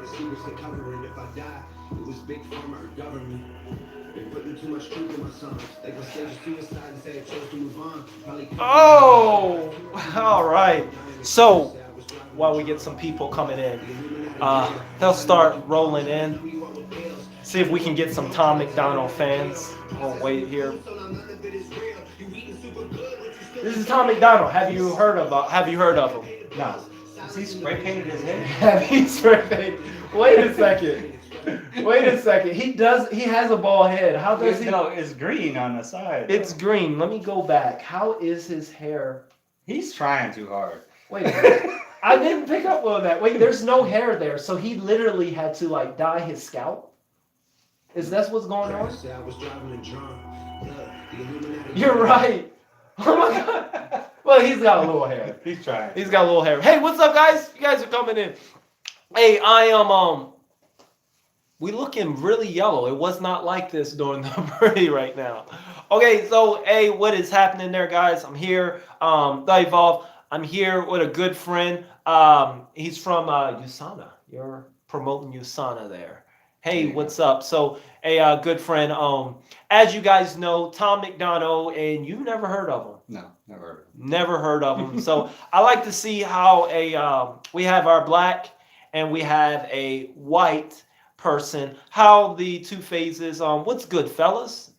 the secrets to cover, and if I die, it was big pharma or government. They putting too much truth in my songs. They gonna stage a suicide and say I chose to move on. Probably Oh, all right. So while we get some people coming in, they'll start rolling in. See if we can get some Tom MacDonald fans. We'll wait here. This is Tom MacDonald. Have you heard of him? No. Has he spray painted his head? Have you spray painted? Wait a second. Wait a second. He does. He has a bald head. How does he? No, it's green on the side. It's green. Let me go back. How is his hair? He's trying too hard. Wait a minute. I didn't pick up on that. Wait, there's no hair there, so he literally had to like dye his scalp. Is that what's going on? You're right. Oh my god. Well, he's got a little hair. He's trying. He's got a little hair. Hey, what's up, guys? You guys are coming in. Hey, I am we looking really yellow. It was not like this during the party right now. Okay, so hey, what is happening there, guys? I'm here. The Evolve. I'm here with a good friend. He's from USANA. You're promoting USANA there. Hey, what's up? So, a good friend. As you guys know, Tom MacDonald, and you've never heard of him. No, never heard of him. Never heard of him. So I like to see how we have our black and we have a white person. How the two phases. What's good, fellas?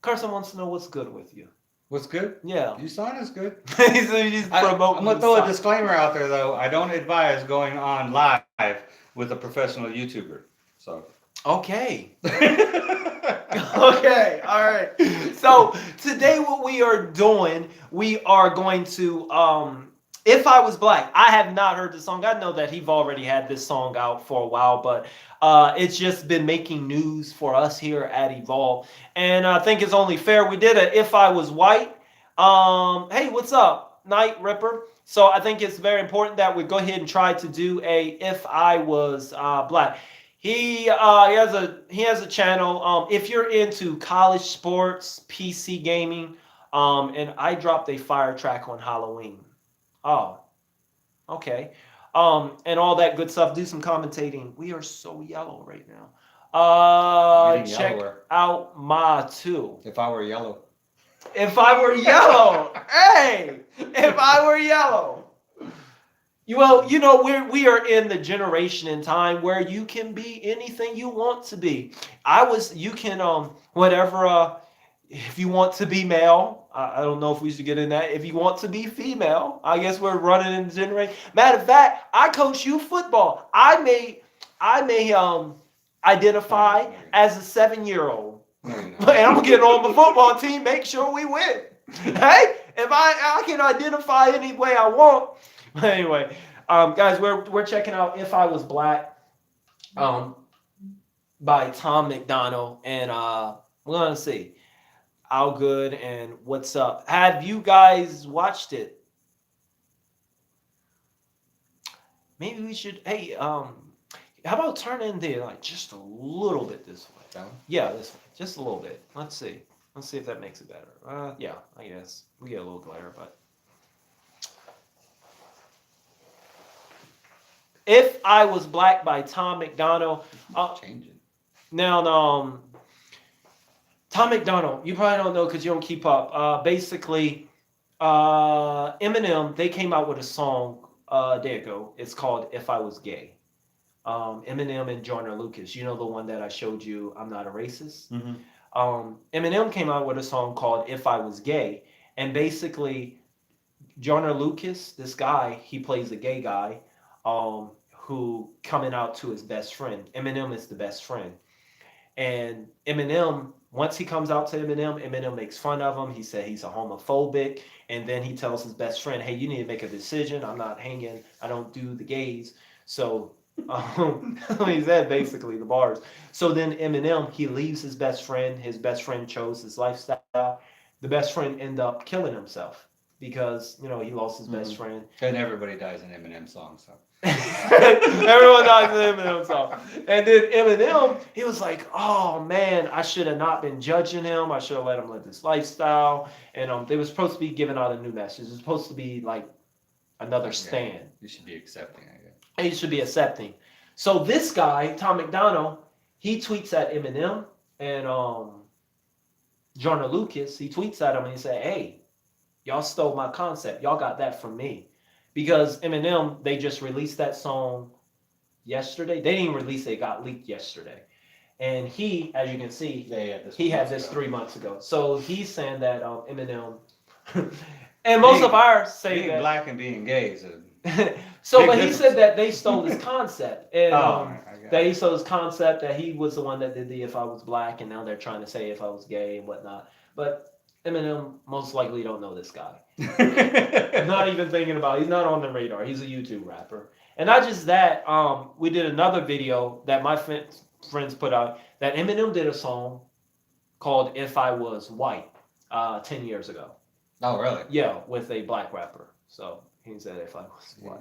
Carson wants to know what's good with you. What's good? Yeah. USANA's good. he's promoting. I'm going to throw a disclaimer out there, though. I don't advise going on live with a professional YouTuber. So. Okay. Okay. All right. So today what we are doing, we are going to If I Was Black. I have not heard the song. I know that he've already had this song out for a while, but it's just been making news for us here at Evolve. And I think it's only fair. We did a If I Was White. Hey, what's up, Night Ripper? So I think it's very important that we go ahead and try to do a If I Was Black. He has a channel. If you're into college sports, PC gaming, and I dropped a fire track on Halloween. Oh, okay. And all that good stuff. Do some commentating. We are so yellow right now. Check yellower. out my two. If I were yellow. If I were yellow, hey, if I were yellow. Well, you know, we are in the generation in time where you can be anything you want to be. You can, whatever, if you want to be male, I don't know if we should get in that. If you want to be female, I guess we're running in the generation. Matter of fact, I coach youth football. I may identify as a 7-year-old. And I'm getting on the football team, make sure we win. Hey, if I can identify any way I want. Anyway, guys, we're checking out If I Was Black by Tom MacDonald, and we're gonna see how good and what's up. Have you guys watched it? Maybe we should. Hey, how about turn in there like just a little bit this way? That one? Yeah, this way, just a little bit. Let's see if that makes it better. Yeah, I guess we get a little glare, but. If I Was Black by Tom MacDonald. Changing. Now, Tom MacDonald, you probably don't know because you don't keep up. Basically, Eminem, they came out with a song a day ago. It's called If I Was Gay. Eminem and Joyner Lucas. You know the one that I showed you, I'm Not a Racist? Mm-hmm. Eminem came out with a song called If I Was Gay. And basically, Joyner Lucas, this guy, he plays a gay guy. Who coming out to his best friend. Eminem is the best friend. And Eminem, once he comes out to Eminem makes fun of him. He said he's a homophobic. And then he tells his best friend, hey, you need to make a decision. I'm not hanging. I don't do the gays. So he said basically the bars. So then Eminem, he leaves his best friend. His best friend chose his lifestyle. The best friend ended up killing himself because, you know, he lost his best friend. And everybody dies in Eminem songs, so. Everyone dies in Eminem song. And then Eminem, he was like, oh man, I should have not been judging him. I should have let him live this lifestyle. And they were supposed to be giving out a new message. It was supposed to be like another stand. You should be accepting, I guess. And you should be accepting. So this guy, Tom MacDonald, he tweets at Eminem and Jordan Lucas. He tweets at him and he said, "Hey, y'all stole my concept. Y'all got that from me." Because Eminem, they just released that song yesterday. They didn't even release it, it got leaked yesterday. And he, as you can see, he had this 3 months ago. So he's saying that Eminem, and most of ours say being that black and being gay is a so, big but he difference. said that they stole his concept, and I got that it. he stole his concept that he was the one that did the "If I Was Black," and now they're trying to say "If I Was Gay" and whatnot. But Eminem most likely don't know this guy. Not even thinking about it. He's not on the radar. He's a YouTube rapper. And not just that, we did another video that my friends put out that Eminem did a song called "If I Was White" 10 years ago. Oh, really? Yeah, with a black rapper. So he said "If I Was White."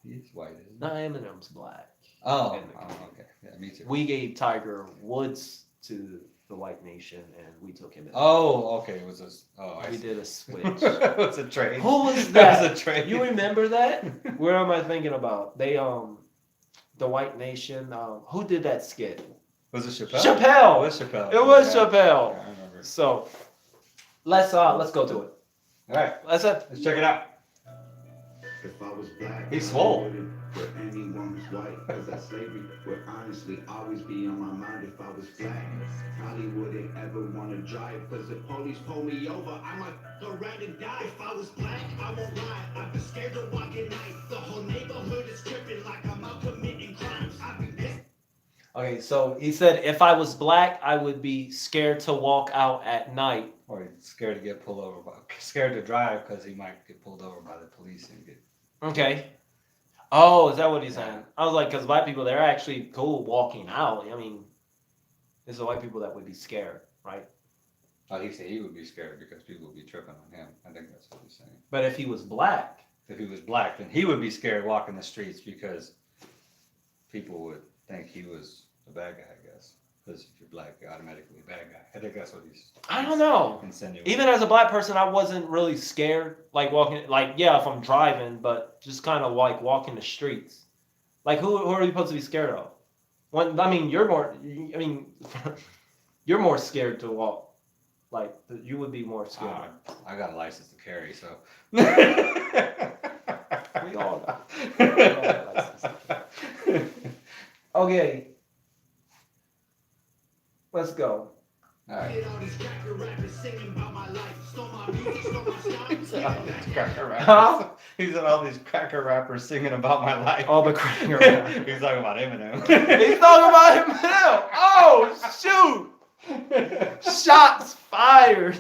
He's white, isn't he? No, Eminem's black. Oh, In the okay. Yeah, me too. We gave Tiger Woods to the white nation, and we took him. Oh, okay. It was a. Oh, I We see. did a switch. It was a trade. Who was It that? was a trade. You remember that? Where am I thinking about? They the white nation. Who did that skit? Was it Chappelle? Chappelle. It was Chappelle. It was Yeah. Chappelle. Yeah, I remember. So let's go to it. All right, Let's let's check it out. If I was black, He's swole. I wouldn't for anyone who's white, cause that slavery would honestly always be on my mind. If I was black, probably wouldn't ever wanna drive, cause if police pull me over, I might go around and die. If I was black, I won't lie, I'd be scared to walk at night. The whole neighborhood is tripping like I'm out committing crimes. I'd be pissed. Okay, so he said if I was black, I would be scared to walk out at night. Or he's scared to get pulled over, scared to drive because he might get pulled over by the police and get. Okay. Oh, is that what he's saying? I was like, because white people, they're actually cool walking out. I mean, it's the white people that would be scared, right? Oh, he said he would be scared because people would be tripping on him. I think that's what he's saying. But if he was black, If he was black, then he would be scared walking the streets because people would think he was a bad guy, I guess. Because if you're black, you're automatically a bad guy. I think that's what he's. I don't know. Insinuating. Even as a black person, I wasn't really scared, like walking, like, yeah, if I'm driving, but just kind of like walking the streets. Like, who are you supposed to be scared of? When, I mean, you're more scared to walk. Like, you would be more scared. I got a license to carry, so. We all got license to carry. Okay. Let's go. All right. Get all these cracker rappers singing about my life. Stole my music, stole my He said all style. these cracker rappers. Huh? He said all these cracker rappers singing about my life. All the cracker rappers. He's talking about Eminem. He's talking about him now. Oh, shoot. Shots fired.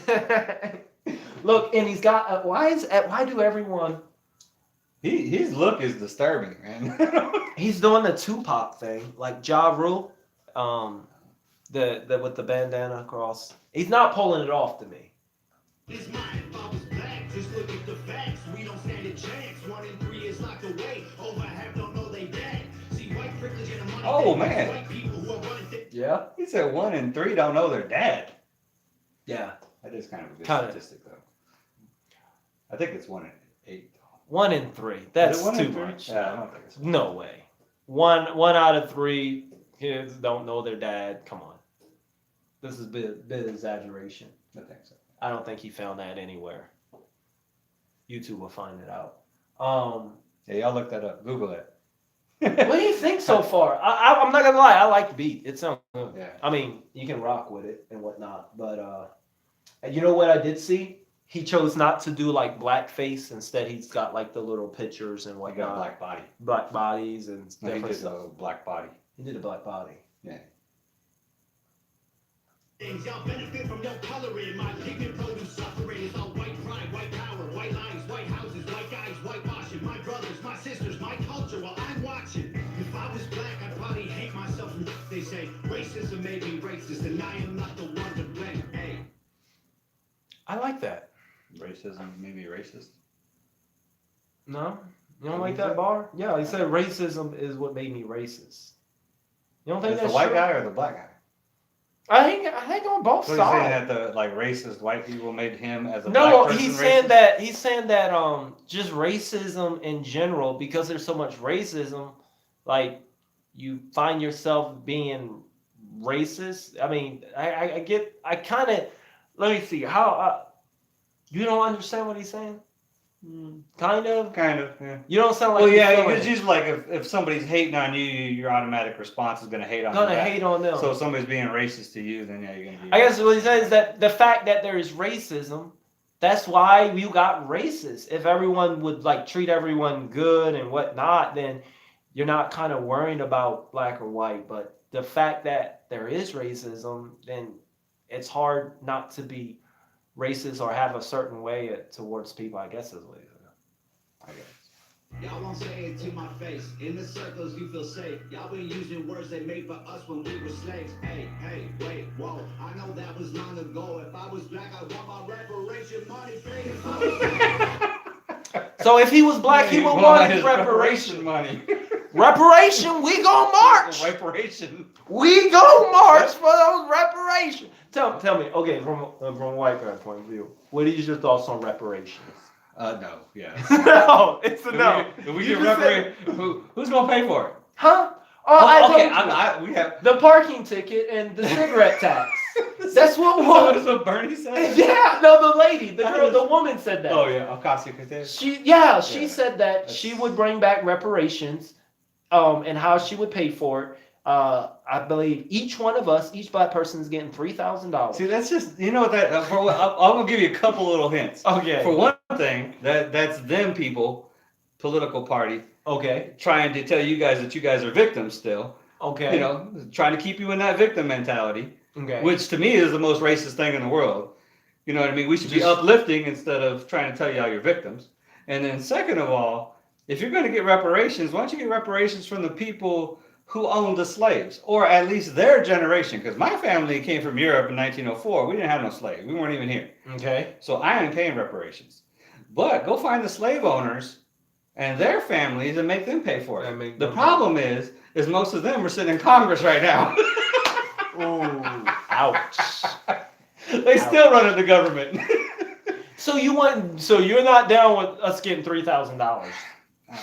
Look, and he's got, why do everyone, His look is disturbing, man. he's doing the Tupac thing, like Ja Rule, the with the bandana across. He's not pulling it off to me. This mine, if I was black, just look at the facts. We don't stand a chance. 1 in 3 is locked away. Over half don't know they dead. See, white privilege and the money. Oh, they man. White people who are running Yeah. He said 1 in 3 don't know their dad. Yeah. That is kind of a good Kinda. statistic, though. I think it's 1 in 8. 1 in 3. Is That's it 1 in too 3? much. Yeah, I don't think it's. No way. One out of 3 kids don't know their dad. Come on. This is a bit exaggeration. I think so. I don't think he found that anywhere. YouTube will find it out. Yeah, y'all look that up. Google it. What do you think so far? I'm not gonna lie, I like the beat. It sounds good. Yeah. I mean, you can rock with it and whatnot, but you know what I did see? He chose not to do like blackface. Instead, he's got like the little pictures and I got a whatnot, black body. black bodies and No, he different did stuff. the black body. He did a black body. Yeah. things. Y'all benefit from your coloring. My pigment produce suffering. It's all white pride, white power, white lines, white houses, white guys, whitewashing. My brothers, my sisters, my culture while I'm watching. If I was black, I'd probably hate myself. They say racism made me racist, and I am not the one to blame. Hey. I like that. Racism made me racist. No? You don't What like did he that say? bar? Yeah, he said racism is what made me racist. You don't think Is that's the white true? guy or the black guy? I think on both So he's saying sides. that the like racist white people made him as a No, black person he's saying racist? that just racism in general, because there's so much racism, like you find yourself being racist. I mean, I kind of, let me see, how, you don't understand what he's saying? Kind of? Kind of, yeah. You don't sound like Well, you're yeah, feeling it's it. usually like if somebody's hating on you, your automatic response is going to hate on Gonna you back. hate on them. So if somebody's being racist to you, then yeah, you're going to be. I guess what he says is that the fact that there is racism, that's why you got racist. If everyone would like treat everyone good and whatnot, then you're not kind of worrying about black or white. But the fact that there is racism, then it's hard not to be racist or have a certain way towards people. I guess is what he said. I guess. Y'all won't say it to my face. In the circles you feel safe. Y'all been using words they made for us when we were slaves. Hey, wait, whoa. I know that was long ago. If I was black, I want my reparation money paid. So if he was black, he would want his reparation money. Reparation, we gon' march. Reparation. We gon' march for those reparations. Tell me, okay, from a white guy point of view, what is your thoughts on reparations? No, yeah. No, it's a no. If we get reparations, who's gonna pay for it? Huh? Oh, okay, told you. we have The parking ticket and the cigarette tax. That's what That's what Bernie said. Yeah, no, the lady, the girl, the woman said that. Oh yeah, Ocasio-Cortez. She said that she would bring back reparations, and how she would pay for it. I believe each one of us, each black person is getting $3,000. See, that's just I'm gonna give you a couple little hints. Okay. For one thing, that's them people, political party, Okay. trying to tell you guys that you guys are victims still. Okay. You know, trying to keep you in that victim mentality. Okay. Which to me is the most racist thing in the world. You know what I mean? We should be uplifting instead of trying to tell you all you're victims. And then second of all, if you're going to get reparations, why don't you get reparations from the people who owned the slaves, or at least their generation? Because my family came from Europe in 1904. We didn't have no slaves. We weren't even here. Okay. So I ain't paying reparations. But go find the slave owners and their families and make them pay for it. The problem is most of them are sitting in Congress right now. Ooh, ouch. They still running the government. So you're not down with us getting $3,000? I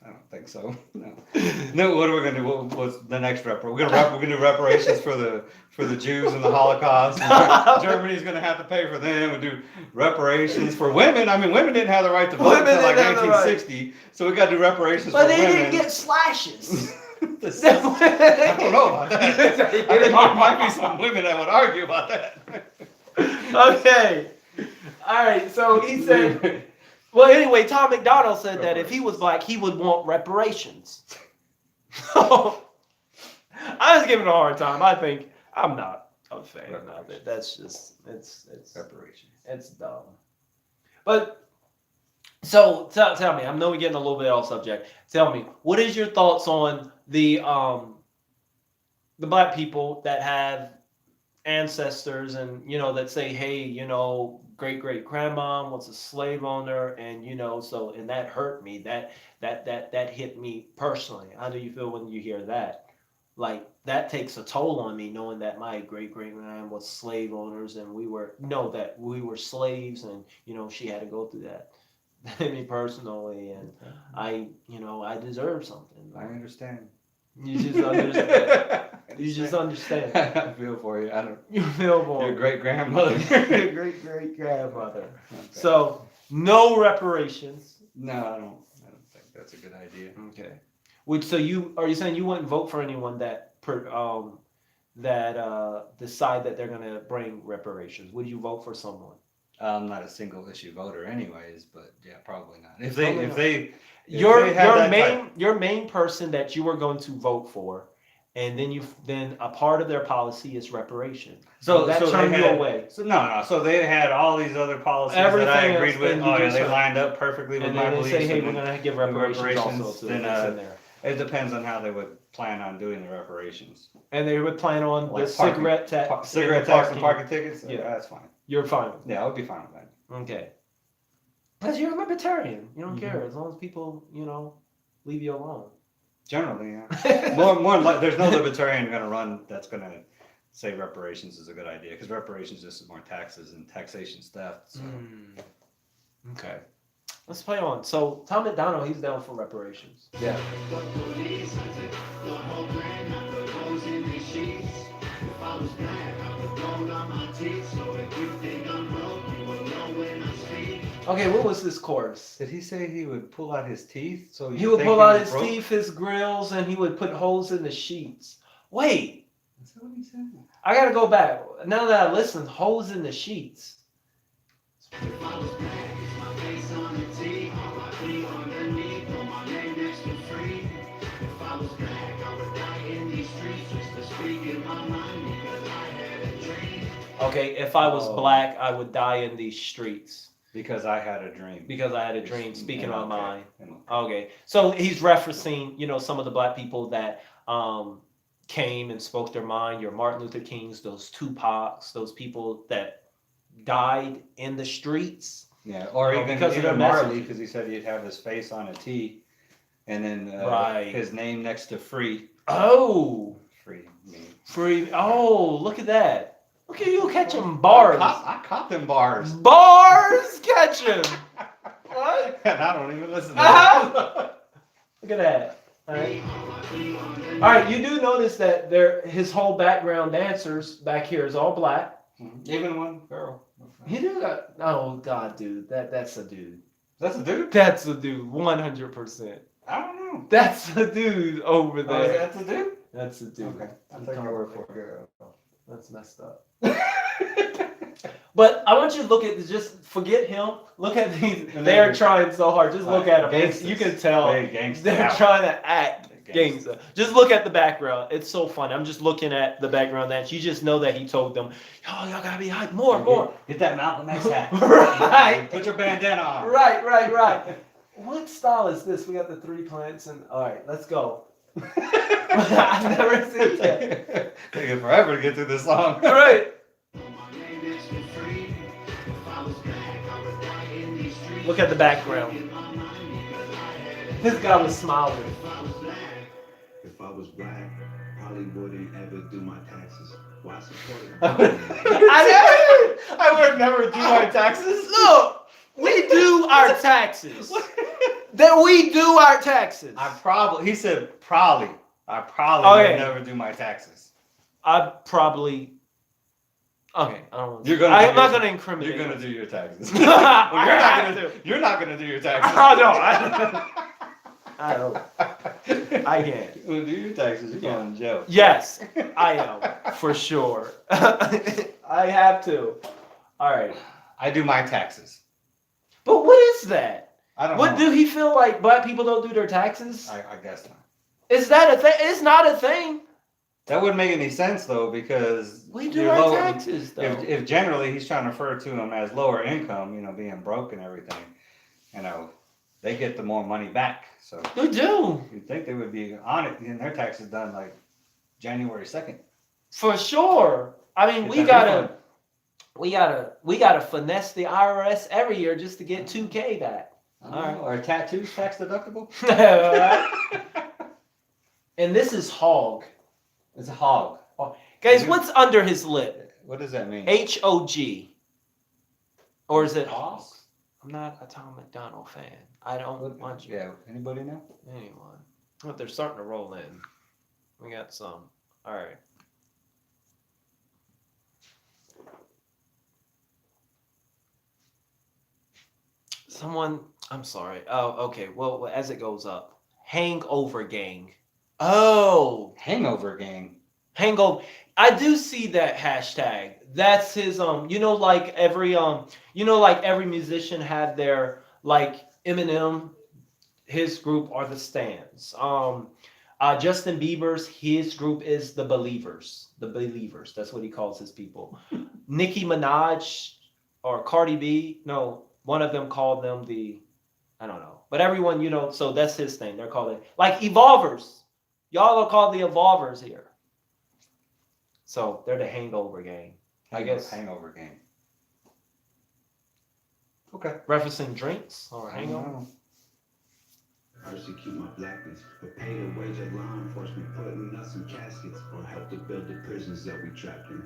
don't think so. No. What are we gonna do? What's the next We're gonna do reparations for the Jews and the Holocaust. And Germany's gonna have to pay for them and do reparations for women. I mean, women didn't have the right to vote until like 1960, so we got to do reparations for women. But they didn't get slashes. I don't know about that. I think there might be some women that would argue about that. Okay. All right. So he said. Well, anyway, Tom MacDonald said that if he was black, he would want reparations. I was giving him a hard time. I think I'm not a fan of it. That's just it's reparations. It's dumb. But so tell me, I know we're getting a little bit off subject. Tell me, what is your thoughts on the black people that have ancestors and that say, hey, great grandma was a slave owner, and and that hurt me, that hit me personally. How do you feel when you hear that? Like, that takes a toll on me, knowing that my great grandma was slave owners and we were slaves, and she had to go through that. Me personally, and I deserve something. I understand. You just understand. You just understand. I feel for you. You feel for your great grandmother. Your great grandmother. Okay. So no reparations. No, I don't think that's a good idea. Okay. So are you saying you wouldn't vote for anyone that decide that they're gonna bring reparations? Would you vote for someone? I'm not a single issue voter, anyways, but yeah, probably not. Your main person that you are going to vote for, and then a part of their policy is reparations. So that turned you away. So they had all these other policies that I agreed with. Oh yeah, they lined up perfectly with my beliefs. Say, hey, we're going to give reparations also. Then it depends on how they would plan on doing the reparations. And they would plan on like the cigarette tax and parking tickets. Yeah, that's fine. You're fine with that. Yeah, I would be fine with that. Okay. Because you're a libertarian. You don't care as long as people, leave you alone. Generally, yeah. more like there's no libertarian going to run that's going to say reparations is a good idea, because reparations is just more taxes and taxation stuff. So. Okay. Let's play on. So Tom MacDonald, he's down for reparations. Yeah. Okay, what was this chorus? Did he say he would pull out his teeth? So He would pull out his teeth, his grills, and he would put holes in the sheets. Wait, Is that what he said? I gotta go back. Now that I listened, holes in the sheets. If I was black, it's my face on the T, all my feet underneath, put my name next to free. If I was black, I would die in these streets just to speak in my mind because I had a dream. Okay, if I was black, I would die in these streets. Because I had a dream. Because I had a dream, speaking my mind. Okay. Okay, so he's referencing, some of the black people that came and spoke their mind. Your Martin Luther Kings, those Tupacs, those people that died in the streets. Yeah, or even because of their Marley, message. because he said he'd have his face on a T, and then Right. his name next to free. Oh, Free. Me. free. Oh, look at that. Look at you catching bars. I caught them bars. Bars catch him. What? And I don't even listen to that. Look at that. All right. All right. You do notice that his whole background dancers back here is all black. Even one girl. He do got. Oh God, dude. That's a dude. That's a dude? That's a dude. 100%. I don't know. That's a dude over Oh, there. that's a dude? That's a dude. Okay. I'll take your word for it. That's messed up. But I want you to look at just forget him. Look at these. They're trying so hard. Just look at them. Gangsters. You can tell Gangsters. they're trying to act Gangster. gangster. Just look at the background. It's so funny. I'm just looking at the background dance. You just know that he told them, "Yo, y'all gotta be hype more." Get that Malcolm X hat. Right. Put your bandana on. Right. What style is this? We got the 3 plants and all right, let's go. I've never seen that. Taking forever to get through this song. Right. Look at the background. This guy was smiling. If I was black, probably wouldn't ever do my taxes. Why support it? I would never do my taxes. Look, we do our taxes. That we do our taxes. He said probably. I probably would never do my taxes. I probably. Okay, I don't want to. I'm not going to incriminate. You're going to do your taxes. You're You're not going to do your taxes. Oh, no. I don't. I can't. You're going to do your taxes. You're going to jail. Yes, I am. For sure. I have to. All right. I do my taxes. But what is that? I don't know. What do he feel like black people don't do their taxes? I guess not. Is that a thing? It's not a thing. That wouldn't make any sense though, because we do our taxes though. If generally he's trying to refer to them as lower income, being broke and everything, they get the more money back. So they do. You'd think they would be on it, getting their taxes done like January 2nd. For sure. I mean, we gotta finesse the IRS every year just to get $2K back. All right. Are tattoos tax deductible? And this is hog. It's a hog. Guys, what's under his lip? What does that mean? HOG. Or is it hog? Hogs? I'm not a Tom MacDonald fan. I don't want you. Yeah, anybody know? Anyone. But they're starting to roll in. We got some. All right. I'm sorry. Oh, okay. Well, as it goes up. Hangover gang. Oh. Hangover gang. Hangover. I do see that hashtag. That's his like every musician had their Eminem, his group are the Stans. Justin Bieber's his group is the Believers. The Believers. That's what he calls his people. Nicki Minaj or Cardi B, no, one of them called them I don't know. But everyone, so that's his thing. They're called it Evolvers. Y'all are called the Evolvers here. So they're the hangover gang. I guess. Hangover gang. Okay. Referencing drinks or hangover? Persecute my blackness, but pay the wage of law enforcement, putting us in caskets, or help to build the prisons that we trapped in.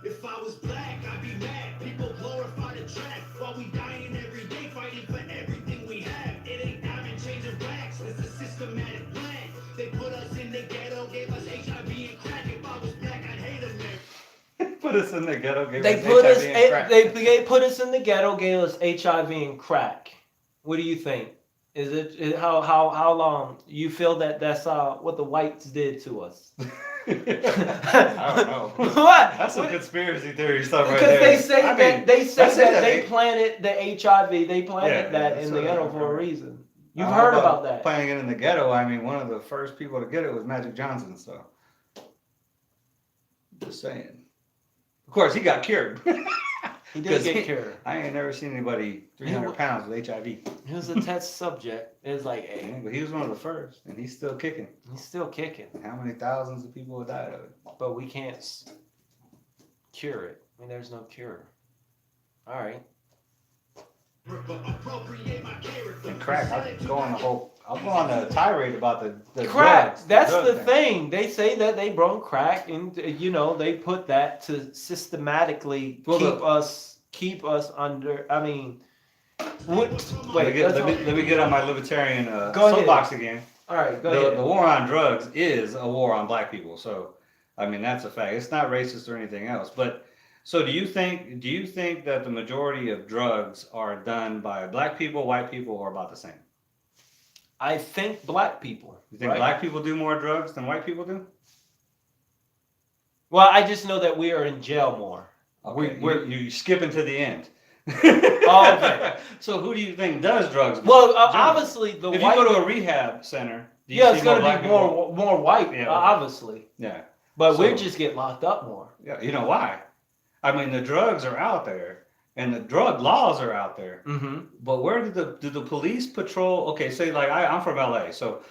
If I was black, I'd be mad. People glorify the track while we dying every day, fighting for everything we have. It ain't diamond chains and racks, it's a systematic plan. They put us in the ghetto, gave us HIV and crack. If I was black, I'd hate them there. Put us in the ghetto. Gave They us put us. HIV and crack. They put us in the ghetto. Gave us HIV and crack. What do you think? How long you feel that that's what the whites did to us? I don't know. What? That's some conspiracy theory stuff right Because there. they say that they they planted the HIV. They planted that in the ghetto for a reason. You've heard about that. Planting it in the ghetto. I mean, one of the first people to get it was Magic Johnson. So, just saying. Of course, he got cured. He did get cured. I ain't never seen anybody 300 pounds with HIV. It was a test subject. It was like, hey, Yeah, but he was one of the first, and he's still kicking. he's still kicking, And how many thousands of people have died of it? but we can't cure it. I mean, there's no cure. All right. And crack, I'll go on a tirade about the Crack. drugs, That's drug the thing. They say that they brought crack, and they put that to systematically keep us under. I mean, wait. Let me get on my libertarian Go ahead. soapbox again. All right, go ahead. The war on drugs is a war on black people. So, I mean, that's a fact. It's not racist or anything else. But so, do you think that the majority of drugs are done by black people, white people, or about the same? I think black people. You think right? black people do more drugs than white people do? Well, I just know that we are in jail more. Okay, you skipping to the end. Oh, okay. So who do you think does drugs? Well, generally? obviously if white. you go to a rehab center, do you Yeah, see it's gonna black be people? more white, Yeah. obviously. Yeah. But So- we just get locked up more. Yeah. You know why? I mean, the drugs are out there, and the drug laws are out there. Mm-hmm. But where do the police patrol? Okay, say like I'm from LA, so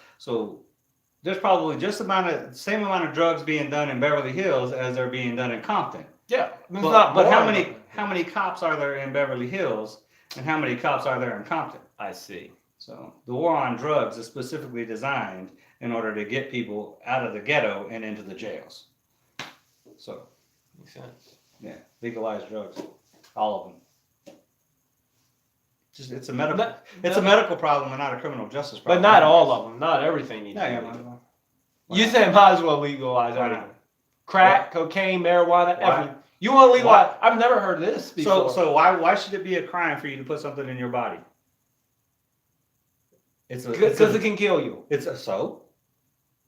there's probably just same amount of drugs being done in Beverly Hills as they're being done in Compton. Yeah, But how many cops are there in Beverly Hills, and how many cops are there in Compton? I see. So the war on drugs is specifically designed in order to get people out of the ghetto and into the jails. So Makes sense. yeah, legalize drugs, all of them. Just it's a medical problem and not a criminal justice problem. But not all of them. Not everything needs Yeah, to be yeah. legal. You said might as well legalize Why everything. not? Crack, cocaine, marijuana, Why? everything. You want to legalize? I've never heard of this before. So why should it be a crime for you to put something in your body? Because it can kill you. So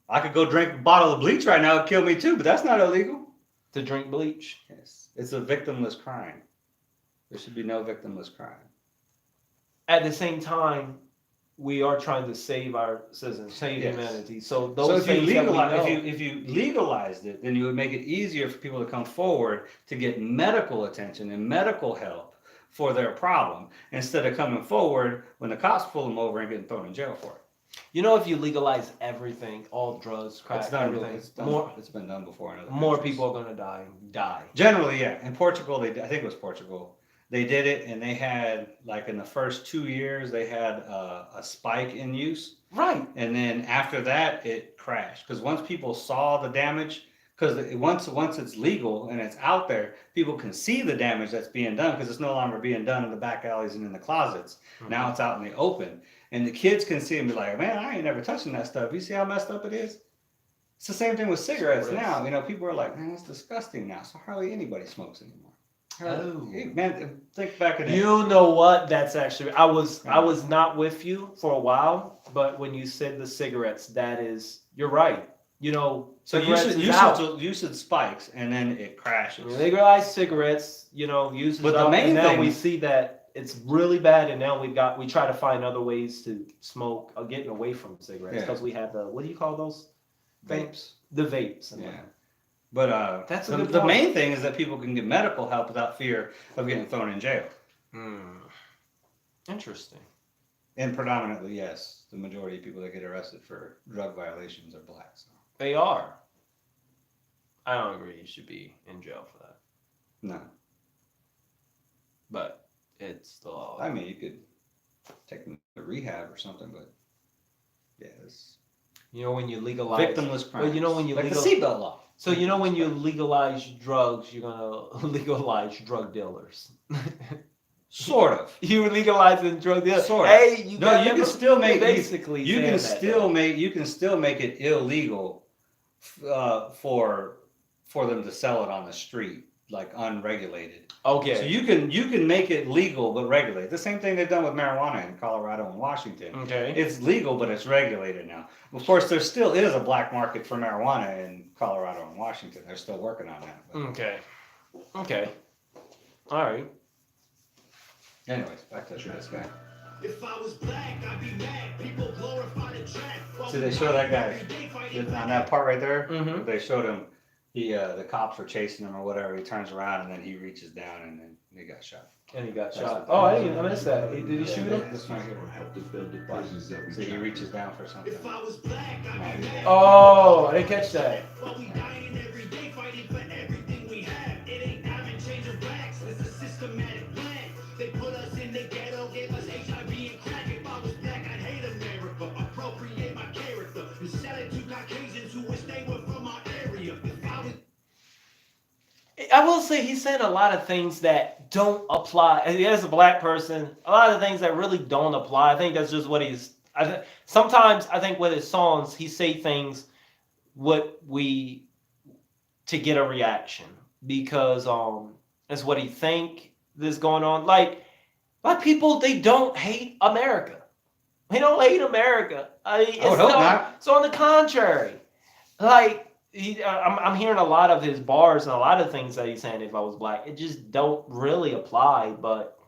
I could go drink a bottle of bleach right now, it'd kill me too, but that's not illegal. To drink bleach. Yes. It's a victimless crime. There should be no victimless crime. At the same time, we are trying to save our citizens, save Yes. humanity. So So those if you things that we legalize, know, if you legalized it, then you would make it easier for people to come forward to get medical attention and medical help for their problem instead of coming forward when the cops pull them over and getting thrown in jail for it. if you legalize everything, all drugs, crack, It's done. everything, It's been done before in other more countries. people are gonna die. Generally, yeah. In Portugal, I think it was Portugal. They did it, and they had like in the first 2 years, they had a spike in use, Right. and then after that, it crashed because once people saw the damage, because once it's legal and it's out there, people can see the damage that's being done because it's no longer being done in the back alleys and in the closets. Mm-hmm. Now it's out in the open, and the kids can see and be like, "Man, I ain't never touching that stuff. You see how messed up it is?" It's the same thing with cigarettes now. People are like, "Man, it's disgusting now." So hardly anybody smokes anymore. Oh. Man, think back in You know what? That's actually I was not with you for a while, but when you said the cigarettes, you're right. So usage spikes and then it crashes. Legalize cigarettes, usage But the out, main and now thing- we see that it's really bad, and now we try to find other ways to smoke or getting away from cigarettes Yeah. because we have what do you call those? Vapes. The vapes. Yeah. But That's a the, good the point. main thing is that people can get medical help without fear of getting thrown in jail. Interesting. And predominantly, yes, the majority of people that get arrested for drug violations are black. So. They are. I don't agree. You should be in jail for that, No. but it's the law. I mean, you could take them to rehab or something, but yeah, it's when you legalize victimless crime. Well, when you like legal, the seatbelt law. So when you legalize drugs, you're gonna legalize drug dealers. Sort of. You legalizing drug dealers. Sort of. Hey, you can still make basically you can still make it illegal for them to sell it on the street like unregulated. Okay. So you can make it legal but regulate. The same thing they've done with marijuana in Colorado and Washington. Okay. It's legal but it's regulated now. Of course, there still is a black market for marijuana in Colorado and Washington. They're still working on that. But Okay. Okay. All right. anyways, back to this guy. If I was black, I'd be mad. People glorify the track. See, they show that guy on that part right there. Mhm. They showed him. The cops were chasing him or whatever. He turns around and then he reaches down and then he got shot. And he got That's shot. what Oh, that I missed that. Did he shoot him? This one here. Help to build the prisons that we So he try. reaches down for something. If I was black, I'd be mad. Oh, I didn't catch that. While we dying every day, fighting for everything we have. It ain't diamond change of blacks. It's a systematic plan. They put us in the ghetto, gave us HIV and crack. If I was black, I'd hate America. Appropriate my character and sell it to Caucasians who wish they were from our area. If I was I will say he's saying a lot of things that don't apply. As a black person, a lot of things that really don't apply. I think that's just what he's. Sometimes I think with his songs, he say things to get a reaction because that's what he think is going on. Like people, they don't hate America. They don't hate America. I mean, I would hope not. So on the contrary, like. I'm hearing a lot of his bars and a lot of things that he's saying. If I was black, it just don't really apply. But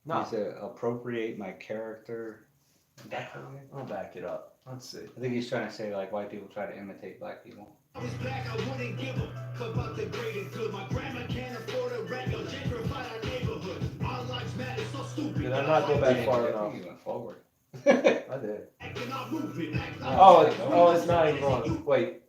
no, He said, "Appropriate my character." I'll back it up. Let's see. I think he's trying to say like white people try to imitate black people. I was black, I wouldn't give a fuck about the great and good. My grandma can't afford a rent, yo, gentrify our neighborhood. Our lives matter, so stupid. Did I not go back far I enough? think he went forward. I did. Acting our movement, act like Oh, it's not even wrong. Wait.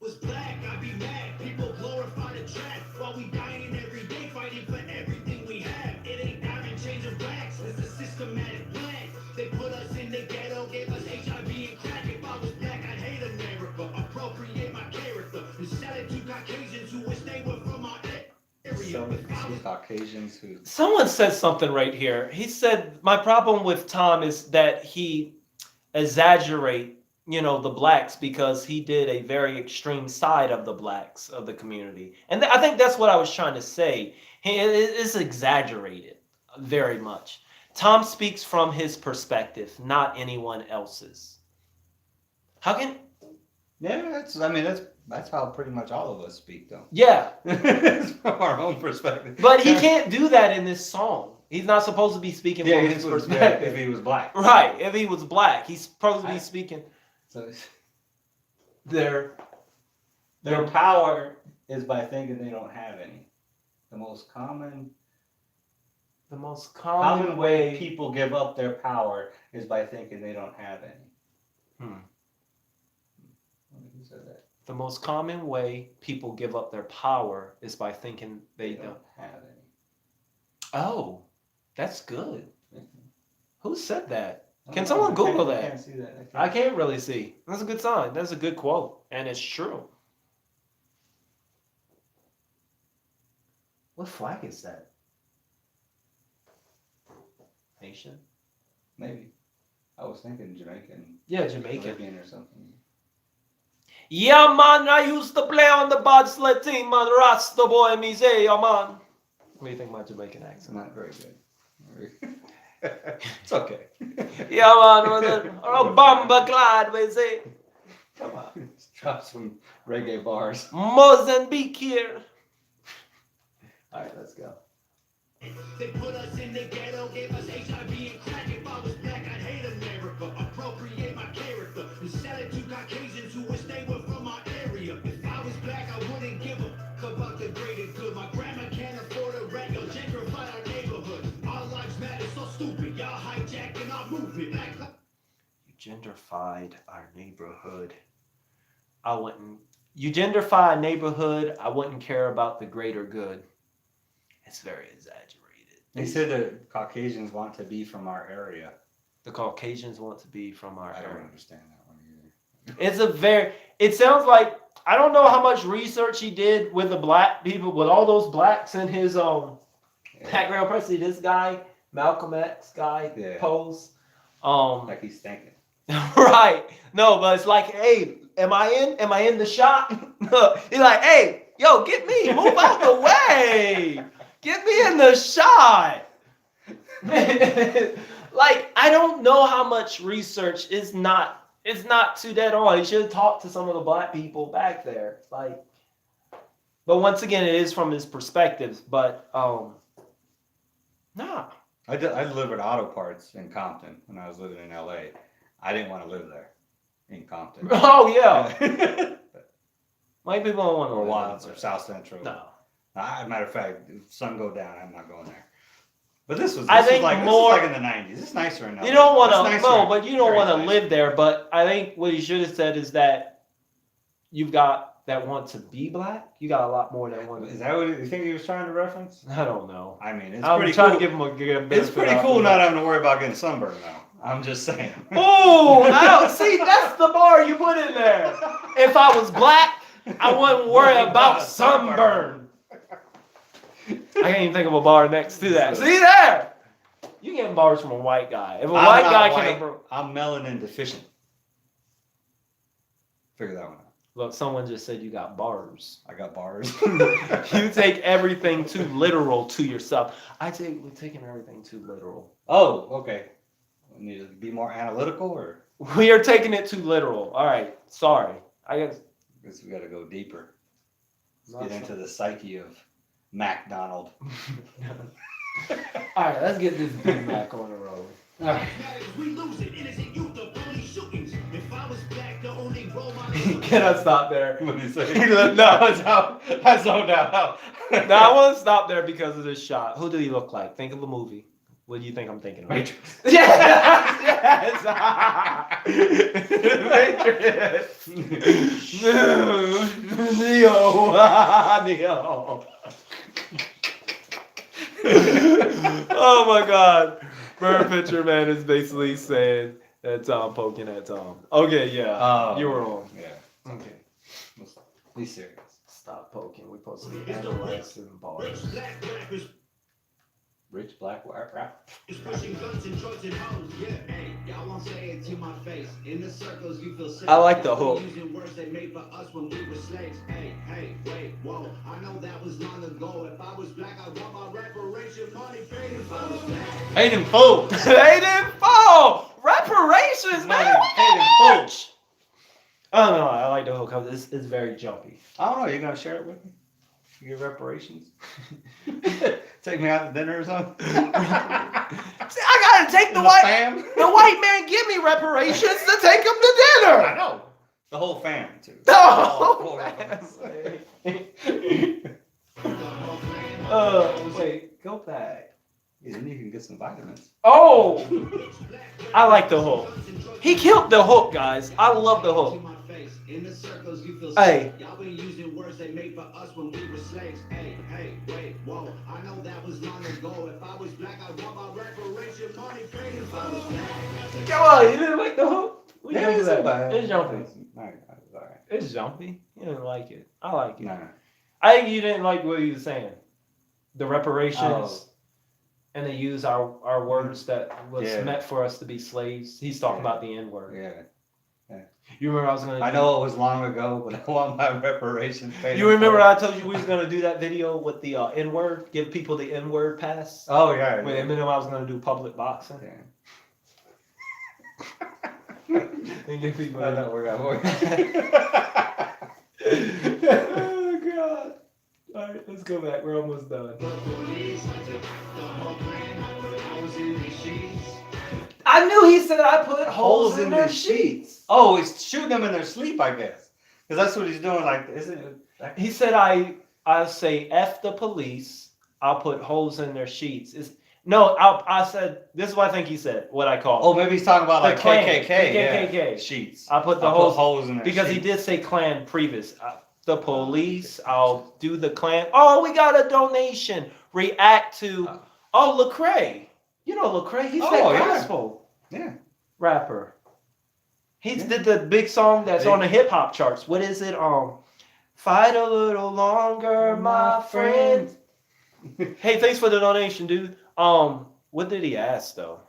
was black, I'd be mad. People glorify the track while we dying every day, fighting for everything we have. It ain't diamond change of blacks, it's a systematic plan. They put us in the ghetto, gave us HIV and crack. If I was black, I'd hate America. Appropriate my character and sell it to Caucasians who wish they were from our area. Some Caucasians who. Someone said something right here. He said my problem with Tom is that he exaggerate, the blacks because he did a very extreme side of the blacks of the community. And I think that's what I was trying to say. It's exaggerated very much. Tom speaks from his perspective, not anyone else's. How can... Yeah, that's how pretty much all of us speak, though. Yeah. It's from our own perspective. But he can't do that in this song. He's not supposed to be speaking from his perspective. If he was black. Right. If he was black, he's supposed to be speaking... So Their power is by thinking they don't have any. The most common way people give up their power is by thinking they don't have any. Who said that? The most common way people give up their power is by thinking they don't have any. Oh, that's good. Who said that? Can I someone Google I that? can't see that. I can't really see. That's a good sign. That's a good quote. And it's true. What flag is that? Haitian? Maybe. I was thinking Jamaican. Yeah, Jamaican. Caribbean or something. Yeah, man, I used to play on the bobsled team, man. Rasta boy, me say, yeah, man. What do you think of my Jamaican accent? Not very good. It's okay. Yeah, man. Bamba clad, we say. Come on. Let's drop some reggae bars. Mozambique here. All right, let's go. They put us in the ghetto, gave us HIV and crack. If I was black, I'd hate America. Appropriate my character and sell it to Caucasians who wish they were from our area. If I was black, I wouldn't give a fuck about the great and good. My grandma can't afford a rent, yo, gentrify our neighborhood. Our lives matter, so stupid. Y'all hijacking our movement. You gentrified our neighborhood. You gentrify a neighborhood, I wouldn't care about the greater good. It's very exaggerated. They said that Caucasians want to be from our area. The Caucasians want to be from our I area. don't understand that one either. It sounds like, I don't know how much research he did with the black people, with all those blacks in his background. Personally, this guy, Malcolm X guy, pose. Like he's thinking. Right. No, but it's like, hey, Am I in the shot? He's like, hey, yo, get me, move out the way. Get me in the shot. Like, I don't know how much research it's not too dead on. He should talk to some of the black people back there. Like, but once again, it is from his perspectives. But nah. I delivered auto parts in Compton when I was living in LA. I didn't want to live there in Compton. Oh yeah. White people don't want to Or live Watts there. or South Central. No. Matter of fact, if sun go down, I'm not going there. But this was I this think was like more- this was like in the 90s. It's nicer in LA. You don't want It's to, nicer no, in- but you don't very want to nice. live there. But I think what he should have said is that you've got that want to be black. You got a lot more that want Is to. that what you think he was trying to reference? I don't know. I mean, it's I'm pretty trying cool. to give him a good It's benefit pretty out cool there. not having to worry about getting sunburned though. I'm just saying. Oh, see, that's the bar you put in there. If I was black, I wouldn't worry about sunburn. I can't even think of a bar next to that. See there? You getting bars from a white guy. If a I'm white not guy white. can. I'm melanin deficient. Figure that one out. Look, someone just said you got bars. I got bars. You take everything too literal to yourself. We're taking everything too literal. Oh, okay. We need to be more analytical, or We are taking it too literal. All right, sorry. I guess. we got to go deeper. Let's get into the psyche of MacDonald. All right, let's get this Big Mac on the road. All right. We lose it. Innocent youth, the police shootings. If I was black, the only role model. Can I stop there? What did he say? No, I zoned out. no, I want to stop there because of this shot. Who did he look like? Think of a movie. What do you think I'm thinking of? Matrix. Yes! Matrix! Neo! Neo! Oh my god. Bird Picture Man is basically saying that Tom poking at Tom. Okay, yeah. Oh, you were on. Yeah. Okay. Be serious. Stop poking. We're supposed to be analyzing bars. Black rappers Rich black rap. is pushing guns and drugs and hoes. Yeah, hey, y'all won't say it to my face. In the circles, you feel safe. I like the hook. Using words they made for us when we were slaves. Hey, wait, whoa. I know that was long ago. If I was black, I want my reparation money paid. If I was black. Paid in full. They didn't fall. Reparations, man. Paid in full. I don't know. I like the hook. It's very jumpy. I don't know. You gonna share it with me? You get reparations? Take me out to dinner or something? See, I gotta take the white man give me reparations to take him to dinner. I know. The whole fam too. Oh, wait, go back. Yeah, then you can get some vitamins. Oh, I like the hook. He killed the hook, guys. I love the hook. In the circles, you feel Hey. safe. Y'all been using words they made for us when we were slaves. Hey, wait, whoa. I know that was long ago. If I was black, I want my reparation money paid. If I was black. Come on, you didn't like the hook? We Yeah, can do it's that. bad. It's jumpy. Alright. It's jumpy. You didn't like it. I like it. Nah. I think you didn't like what he was saying. The reparations. Oh. And they use our words that was Yeah. meant for us to be slaves. He's talking about the N word. Yeah. You remember I was gonna I know it was long ago, but I want my reparations paid. You remember I told you we was gonna do that video with the N word, give people the N word pass? Oh yeah. With Eminem, I was gonna do public boxing. And give people I know we're going. Oh god. Alright, let's go back. We're almost done. I knew he said I put holes in their sheets. Oh, he's shooting them in their sleep, I guess. Because that's what he's doing. Like, isn't it? He said I say F the police. I'll put holes in their sheets. I said this is what I think he said. What I call. Oh, maybe he's talking about The like Klan, KKK. the Yeah. KKK. Sheets. I put the I'll put holes holes in their because sheets. he did say Klan previous. The police. I'll do the Klan. Oh, we got a donation. React to. Oh, Lecrae. You know Lecrae. He's that gospel rapper. He did the big song that's on the hip hop charts. What is it? Fight a little longer, my friend. Hey, thanks for the donation, dude. What did he ask though?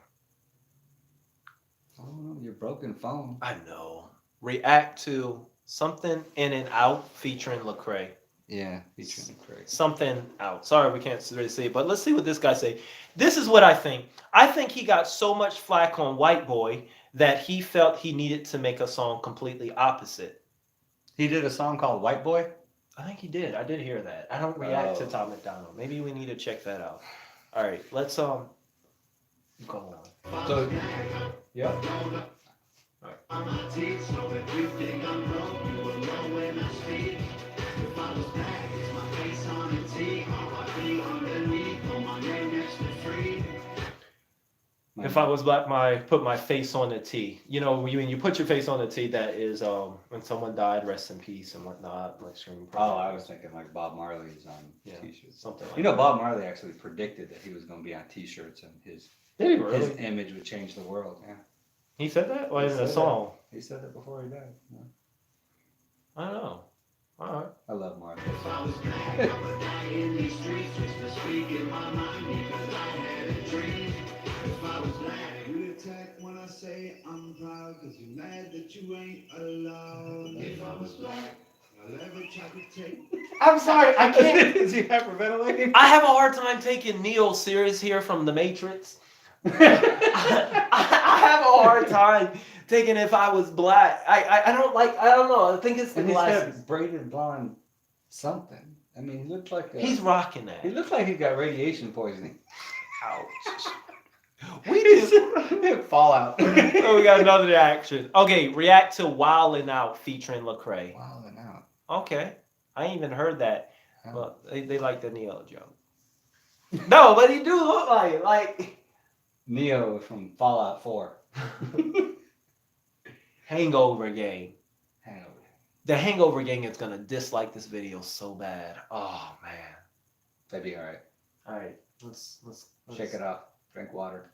Oh, your broken phone. I know. React to Something in and out featuring Lecrae. Yeah, featuring Craig. Something out. Sorry, we can't really see it, but let's see what this guy say. This is what I think. I think he got so much flack on White Boy that he felt he needed to make a song completely opposite. He did a song called White Boy. I think he did. I did hear that. I don't react to Tom MacDonald. Maybe we need to check that out. All right, let's go on. So, yeah. If I was black, put my face on the T. You know, when you put your face on the T, that is when someone died, rest in peace and whatnot, like screaming. Oh, I was thinking like Bob Marley's on T-shirts. Something like You know, Bob Marley actually predicted that he was going to be on T-shirts and his image would change the world. Yeah. He said that? Or in a song? He said that before he died. Yeah. I don't know. All right. I love Marley. If I was black, I would die in these streets just to speak in my mind because I had a dream. If I was black, you attack when I say I'm proud because you're mad that you ain't allowed. If I was black, I'll ever try to take. I'm sorry, I can't. Is he hyperventilating? I have a hard time taking Neo serious here from The Matrix. I have a hard time taking If I Was Black. I don't know. I think it's the And he's glasses. got braided blonde something. I mean, he looked like He's rocking that. He looked like he got radiation poisoning. Ouch. We just Fallout. oh, we got another reaction. Okay, react to Wildin' Out featuring Lecrae. Wilding out. Okay. I ain't even heard that. Oh. But they like the Neo joke. No, but he do look like it. Like Neo from Fallout 4. Hangover Gang. Hangover. The Hangover Gang is gonna dislike this video so bad. Oh man. That'd be alright. All right, let's Shake it off. Drink water.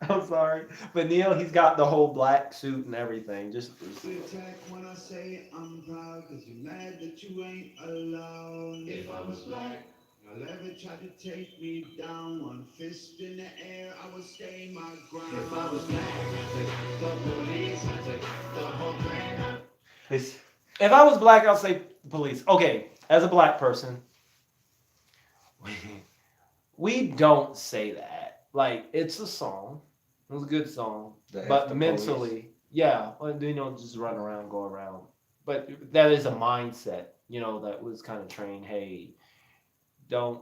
I'm sorry, but Neil, he's got the whole black suit and everything. Just You attack when I say I'm proud because you're mad that you ain't allowed. If I was black, I'll ever try to take me down. One fist in the air, I would stay my ground. If I was black, I take the police, I take the whole thing. if I was black, I'll say police. Okay, as a black person, we don't say that. Like it's a song. It was a good song, but mentally, yeah, just run around, go around. But that is a mindset, that was kind of trained. Hey, don't,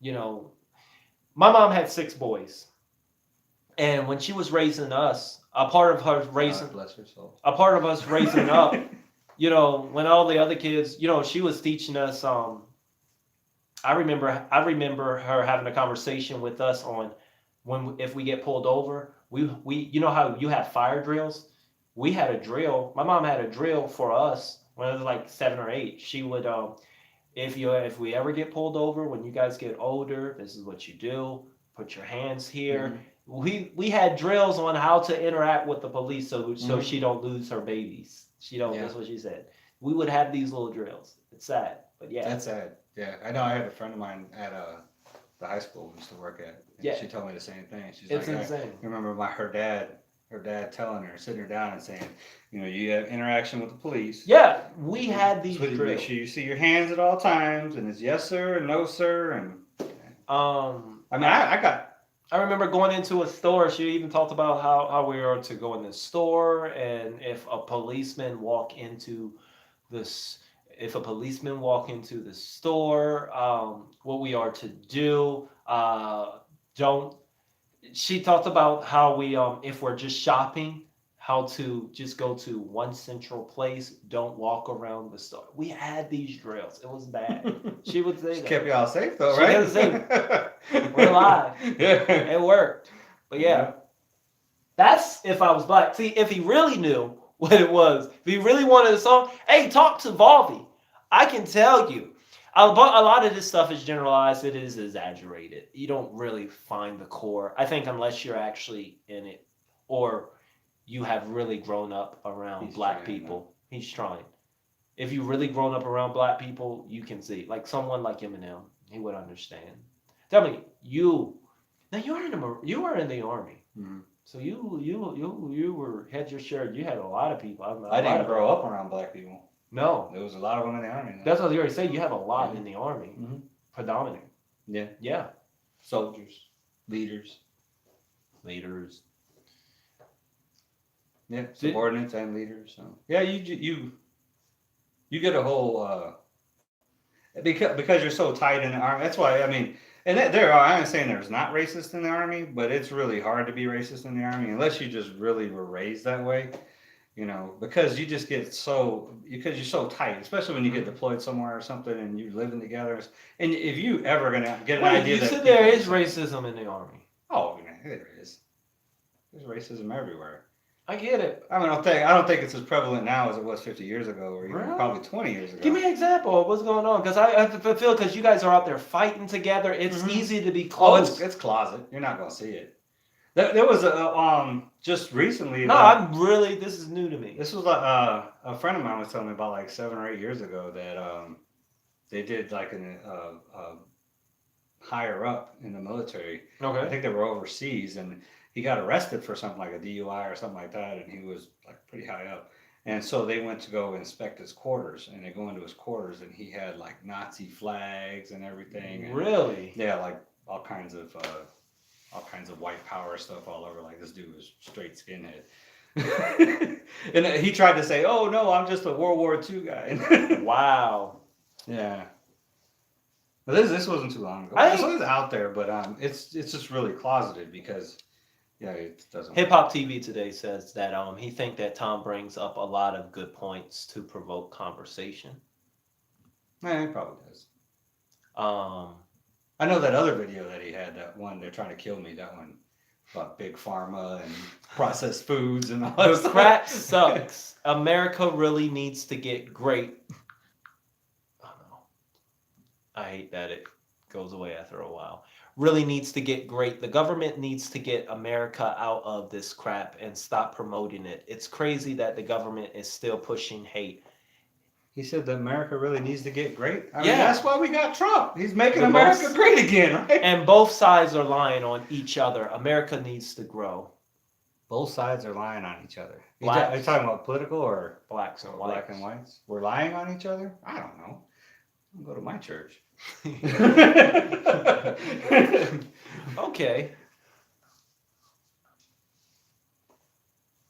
my mom had 6 boys, and when she was raising us, a part of her raising, bless her soul. a part of us raising up, when all the other kids, she was teaching us. I remember her having a conversation with us on if we get pulled over. We how you have fire drills? We had a drill. My mom had a drill for us when I was like 7 or 8. She would if we ever get pulled over, when you guys get older, this is what you do. Put your hands here. Mm-hmm. We had drills on how to interact with the police so she don't lose her babies. She don't. Yeah. That's what she said. We would have these little drills. It's sad, but yeah. That's sad. Yeah, I know. I had a friend of mine at the high school we used to work at. And she told me the same thing. She's it's like, insane. I remember her dad telling her, sitting her down and saying, you have interaction with the police. Yeah, we had these drills. Make sure you see your hands at all times, and it's yes sir and no sir, and I remember going into a store. She even talked about how we are to go in the store, and if a policeman walk into the store, what we are to do. She talked about how we, if we're just shopping, how to just go to one central place. Don't walk around the store. We had these drills. It was bad. She would say that. Kept y'all safe though, She right? kept us safe. We're alive. Yeah. It worked. But yeah, that's If I Was Black. See, if he really knew what it was, if he really wanted a song, hey, talk to Volvi. I can tell you. A lot of this stuff is generalized. It is exaggerated. You don't really find the core. I think unless you're actually in it or you have really grown up around black people. He's trying. If you've really grown up around black people, you can see. Like someone like Eminem, he would understand. Tell me, you are in the Army. Mm-hmm. So you were had your share. You had a lot of people. I didn't grow up around black people. No, There was a lot of them in the army. that's what I was going to say. You have a lot Mhm. in the army, Mhm. predominant. Yeah. Yeah, Soldiers, leaders. Yeah, subordinates and leaders. So yeah, you get a whole because you're so tight in the army. That's why I mean, and there are. I'm not saying there's not racist in the army, but it's really hard to be racist in the army unless you just really were raised that way. Because you just get because you're so tight, especially when you get deployed somewhere or something and you're living together. And if you ever gonna get an idea you that said there is people- racism in the army. Oh, yeah, there is. There's racism everywhere. I get it. I mean, I don't think it's as prevalent now as it was 50 years ago, or even Really? probably 20 years ago. Give me an example of what's going on, because I feel because you guys are out there fighting together, it's Mhm. easy to be Oh, close. it's closet. You're not gonna see it. There was just recently. No, this is new to me. This was a friend of mine was telling me about like 7 or 8 years ago that they did like higher up in the military. I Okay. think they were overseas, and he got arrested for something like a DUI or something like that, and he was like pretty high up. And so they went to go inspect his quarters, and they go into his quarters, and he had like Nazi flags and everything. And, Really? yeah, like all kinds of white power stuff all over. Like this dude was straight skinhead. And he tried to say, "Oh no, I'm just a World War II guy." Wow. Yeah. But this wasn't too long ago. So it's out there, but it's just really closeted because it doesn't. Hip Hop TV Today says that he think that Tom brings up a lot of good points to provoke conversation. Yeah, he probably does. I know that other video that he had, that one, they're trying to kill me, that one about big pharma and processed foods and all that The stuff. crap sucks. America really needs to get great. Oh no. I hate that it goes away after a while. Really needs to get great. The government needs to get America out of this crap and stop promoting it. It's crazy that the government is still pushing hate. He said that America really needs to get great. I mean, Yeah. that's why we got Trump. He's making The America most- great again, right? And both sides are lying on each other. America needs to grow. Both sides are lying on each other. Blacks. Are you talking about political or Blacks and whites. black and whites? We're lying on each other? I don't know. I'll go to my church. Okay.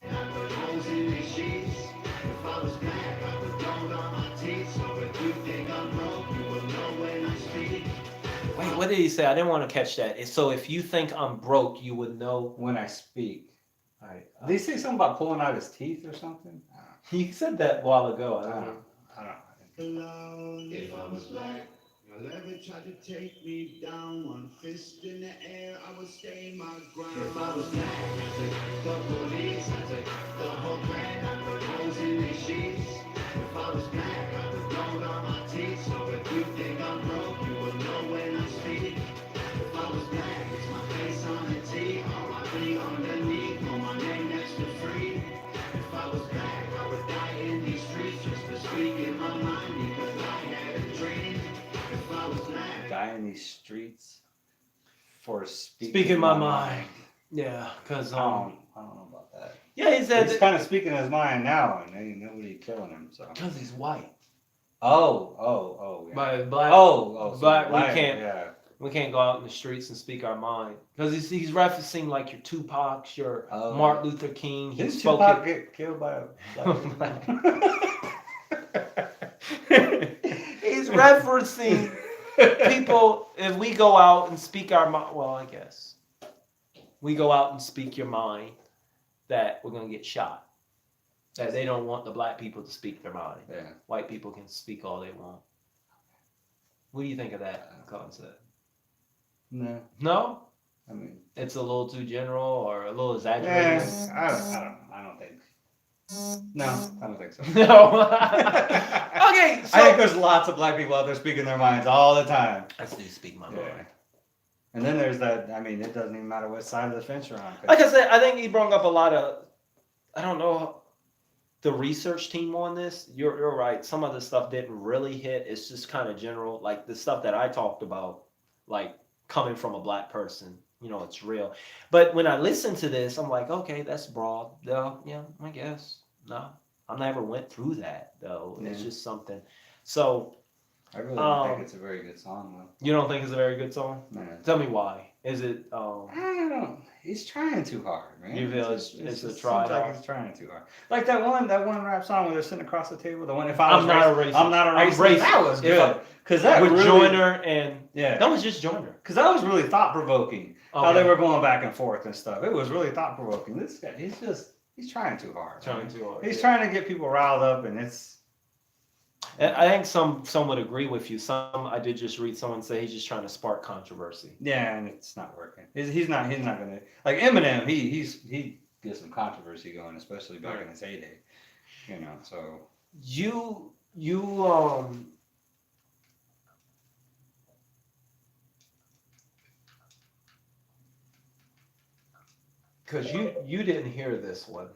Holes in these sheets. If I was black, I would gold on my teeth. So if you think I'm broke, you will know when I speak. Wait, what did he say? I didn't want to catch that. So if you think I'm broke, you would know. When I speak. All right. Did he say something about pulling out his teeth or something? He said that a while ago. I don't know. I don't know. Alone, if I was black, I'll ever try to take me down. One fist in the air, I would stay my ground. If I was black, I take the police, I take the whole clan, I put holes in these sheets. If I was black, I would gold on my teeth. So if you think I'm broke, you will know when I speak. If I was black, it's my face on the T, R.I.P. underneath, or my name next to free. If I was black, I would die in these streets just to speak in my mind because I had a dream. If I was black, Die in these streets for Speaking my mind. Yeah, because I don't know about that. yeah, he said He's kind of speaking his mind now, and ain't nobody killing him. So. because he's white. Oh. Yeah. But black, So black, we black, can't. Yeah. We can't go out in the streets and speak our mind because he's referencing like your Tupacs, your Oh. Martin Luther King. He Didn't spoke Tupac it. get killed by a black He's referencing people. If we go out and speak our mind, well, I guess we go out and speak your mind, that we're gonna get shot. That they don't want the black people to speak their mind. Yeah. White people can speak all they want. What do you think of that concept? No, No, I mean, it's a little too general or a little exaggerated. I don't think. No, I don't think so. No. Okay, so I think there's lots of black people out there speaking their minds all the time. I do speak my Yeah. mind. And then there's that. I mean, it doesn't even matter what side of the fence you're on. 'Cause- Like I said, I think he brought up a lot of, I don't know, the research team on this. You're right. Some of the stuff didn't really hit. It's just kind of general, like the stuff that I talked about, like coming from a black person. you know, it's real. But when I listen to this, I'm like, okay, that's broad. Yeah, I guess. No, I never went through that though. It's Yeah. just something. So I really don't think it's a very good song though. you don't think it's a very good song? Man. Tell me why. Is it? I don't know. He's trying too hard, man. You feel it's a try seems like hard? he's trying too hard. Like that one rap song where they're sitting across the table. The one, if I'm not a racist. I'm not a racist. That was good. Because that with really, Joyner and yeah, that was just Joyner. because that was really thought provoking. How they were going back and forth and stuff. It was really thought provoking. This guy, he's trying too hard. Trying too hard. He's trying to get people riled up, and it's. And I think some would agree with you. Some I did just read someone say he's just trying to spark controversy. Yeah, and it's not working. He's not gonna like Eminem. He gets some controversy going, especially back in his heyday. You know, so You because you didn't hear this one.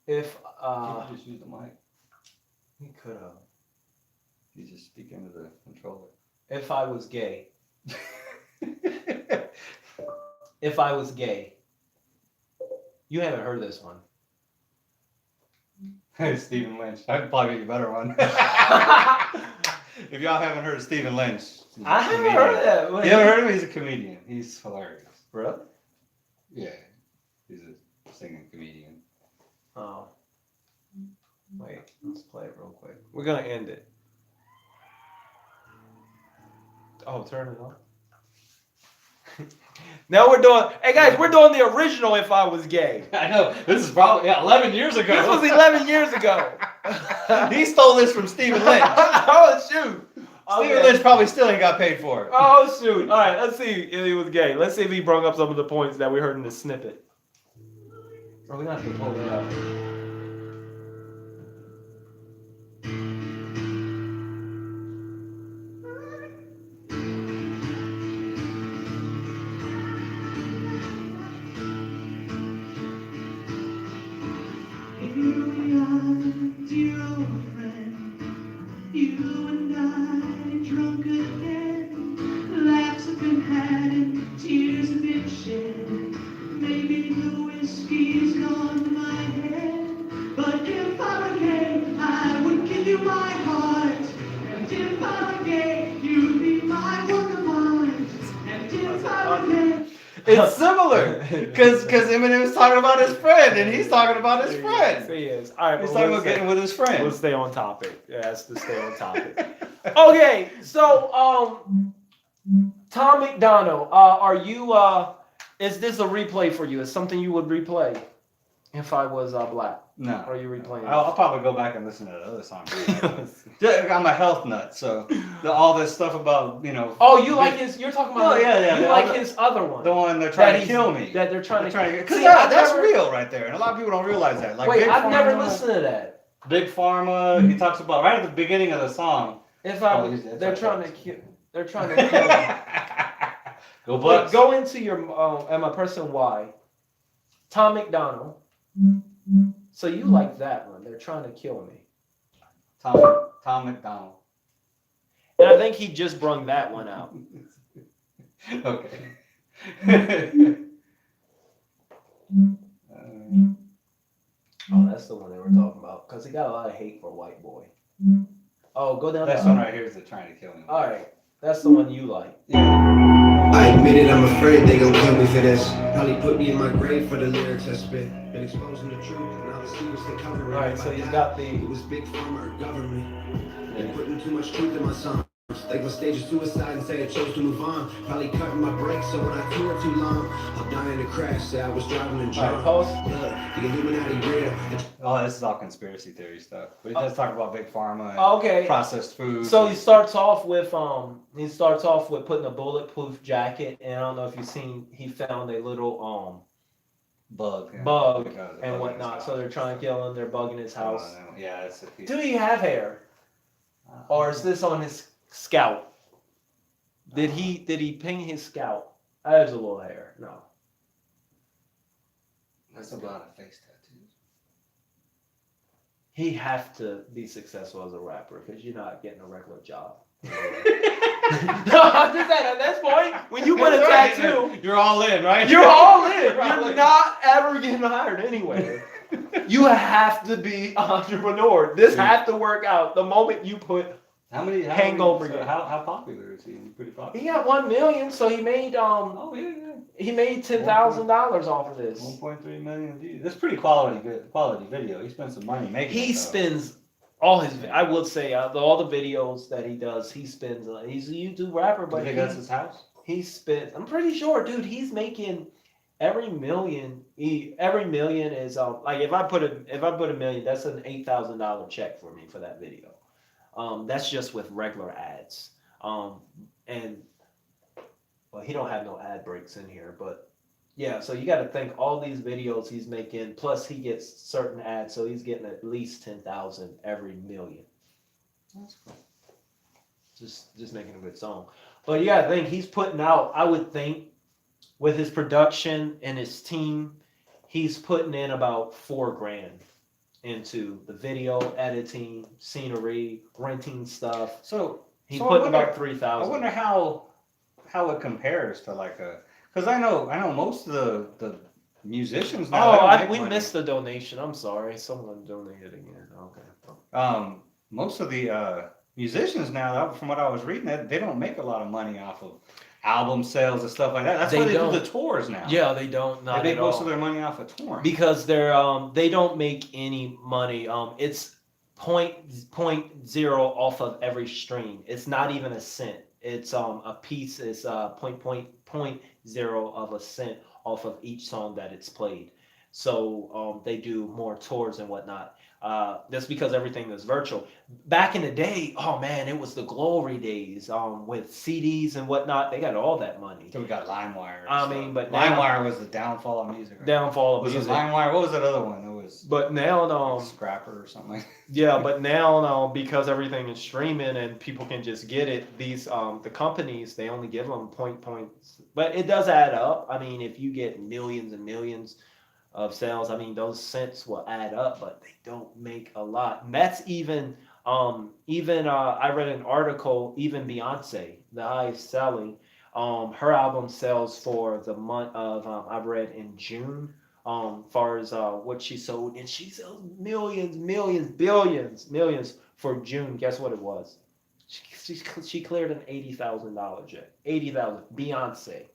If he just use the mic. he could have. You just speak into the controller. If I was gay. If I was gay. You haven't heard this one. Stephen Lynch. That'd probably be a better one. If y'all haven't heard of Stephen Lynch, I haven't heard that. You haven't heard of him? He's a comedian. He's hilarious. Really? Yeah. He's a singing comedian. Oh. Wait, let's play it real quick. We're gonna end it. Oh, turn it on. Now we're doing. Hey guys, we're doing the original. If I was gay. I know. This is probably 11 years ago. This was 11 years ago. He stole this from Stephen Lynch. Oh shoot. Stephen Lynch probably still ain't got paid for it. Oh shoot. All right, let's see if he was gay. Let's see if he brought up some of the points that we heard in the snippet. Or we gonna have to pull it up. It's similar, because Eminem is talking about his friend, and he's talking about his friend. He is. All right, He's talking about getting with his friend. Let's stay on topic. Yeah, that's to stay on topic. Okay, so Tom MacDonald, are you? Is this a replay for you? Is something you would replay if I was black? No. Are you replaying? I'll probably go back and listen to the other song. I'm a health nut, so all this stuff about, you know. Oh, you like his? You're talking about? Oh, yeah. You like his other one? The one they're trying to kill me. That they're trying to. Because See, that's real right there, and a lot of people don't realize that. Like, wait, Big I've never Pharma, listened to that. Big Pharma. He talks about right at the beginning of the song. If I, they're trying to kill. They're trying to kill me. Go Bucks. Go into your am I person Y. Tom MacDonald. So you like that one? They're trying to kill me. Tom MacDonald. And I think he just brung that one out. Okay. Oh, that's the one they were talking about. Because he got a lot of hate for White Boy. Oh, go down. That one right here is the trying to kill me. All right, that's the one you like. I admit it, I'm afraid they gon' kill me for this. Probably put me in my grave for the lyrics I spit. Been exposing the truth, now the secrets they cover it. All right, so he's got the. It was big pharma or government. They putting too much truth in my songs. Like my stage of suicide and say I chose to move on. Probably cutting my brakes so when I tour too long, I'll die in a crash. Say I was driving and drunk. All right, pause. The Illuminati real. Oh, this is all conspiracy theory stuff. But he does talk about Big Pharma and Okay. processed food. So he starts off with putting a bulletproof jacket, and I don't know if you've seen. He found a little bug and whatnot. So they're trying to kill him. They're bugging his house. Yeah, it's a piece. Do he have hair, or is this on his scalp? Did he paint his scalp? There's a little hair. No. That's a lot of face tattoos. He have to be successful as a rapper because you're not getting a regular job. No, I'm just saying at this point, when you put a tattoo, you're all in, right? you're all in. You're all You're in. not ever getting hired anyway. You have to be an entrepreneur. This has to work out the moment you put. Hangover. How popular is he? Pretty popular. He got 1 million, so he made Oh yeah. he made $10,000 off of this. 1.3 million views. That's pretty quality video. He spent some money making it. He spends all his. I would say all the videos that he does, he spends. He's a YouTube rapper, but you think that's his house? He spends. I'm pretty sure, dude. He's making every million. Every million is like if I put a million, that's an $8,000 check for me for that video. That's just with regular ads. And well, he don't have no ad breaks in here, but yeah. So you got to think all these videos he's making, plus he gets certain ads, so he's getting at least 10,000 every million. That's cool. Just making a good song. But you got to think he's putting out. I would think with his production and his team, he's putting in about $4,000 into the video editing, scenery, renting stuff. So he's putting about 3,000. I wonder how it compares to like because I know most of the musicians now. We missed the donation. I'm sorry, someone donated again. Okay. Most of the musicians now, from what I was reading, they don't make a lot of money off of album sales and stuff like that. That's why they do the tours now. Yeah, they don't. Not they make at all. most of their money off of touring because they don't make any money. It's 0.0 off of every stream. It's not even a cent. It's a piece is 0.0 of a cent off of each song that it's played. So they do more tours and whatnot. That's because everything is virtual. Back in the day, oh man, it was the glory days. With CDs and whatnot, they got all that money. So we got LimeWire. I mean, but LimeWire was the downfall of music. Right? Downfall of was music. Was it LimeWire? What was that other one? It was. But now, like Scrapper or something. Like yeah, but now, because everything is streaming and people can just get it, these the companies they only give them points, but it does add up. I mean, if you get millions and millions of sales, I mean, those cents will add up, but they don't make a lot. And that's even I read an article, even Beyonce, the highest selling, her album sells for the month of, I've read in June, far as what she sold, and she sells millions, billions for June. Guess what it was? She cleared an $80,000 check. 80,000, Beyonce,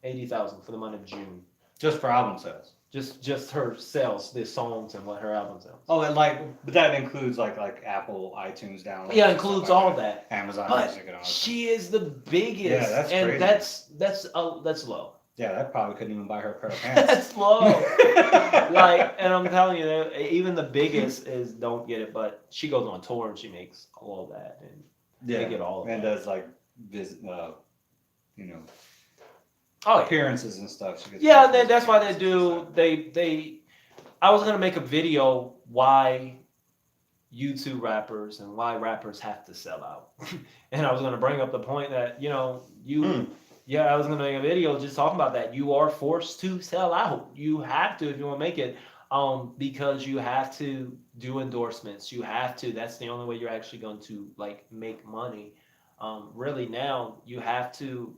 80,000 for the month of June. Just for album sales. Just her sales, the songs and what her album sells. Oh, and but that includes like Apple, iTunes downloads. Yeah, includes all that. Amazon but Music and all that. She is the biggest. Yeah, that's and crazy. That's low. Yeah, that probably couldn't even buy her a pair of pants. That's low. And I'm telling you, even the biggest don't get it. But she goes on tour and she makes all of that, and they get all of and that. does like appearances and stuff. That's why they do. They. I was gonna make a video why YouTube rappers and why rappers have to sell out, and I was gonna bring up the point that Yeah, I was gonna make a video just talking about that. You are forced to sell out. You have to if you want to make it, because you have to do endorsements. You have to. That's the only way you're actually going to make money. Really now you have to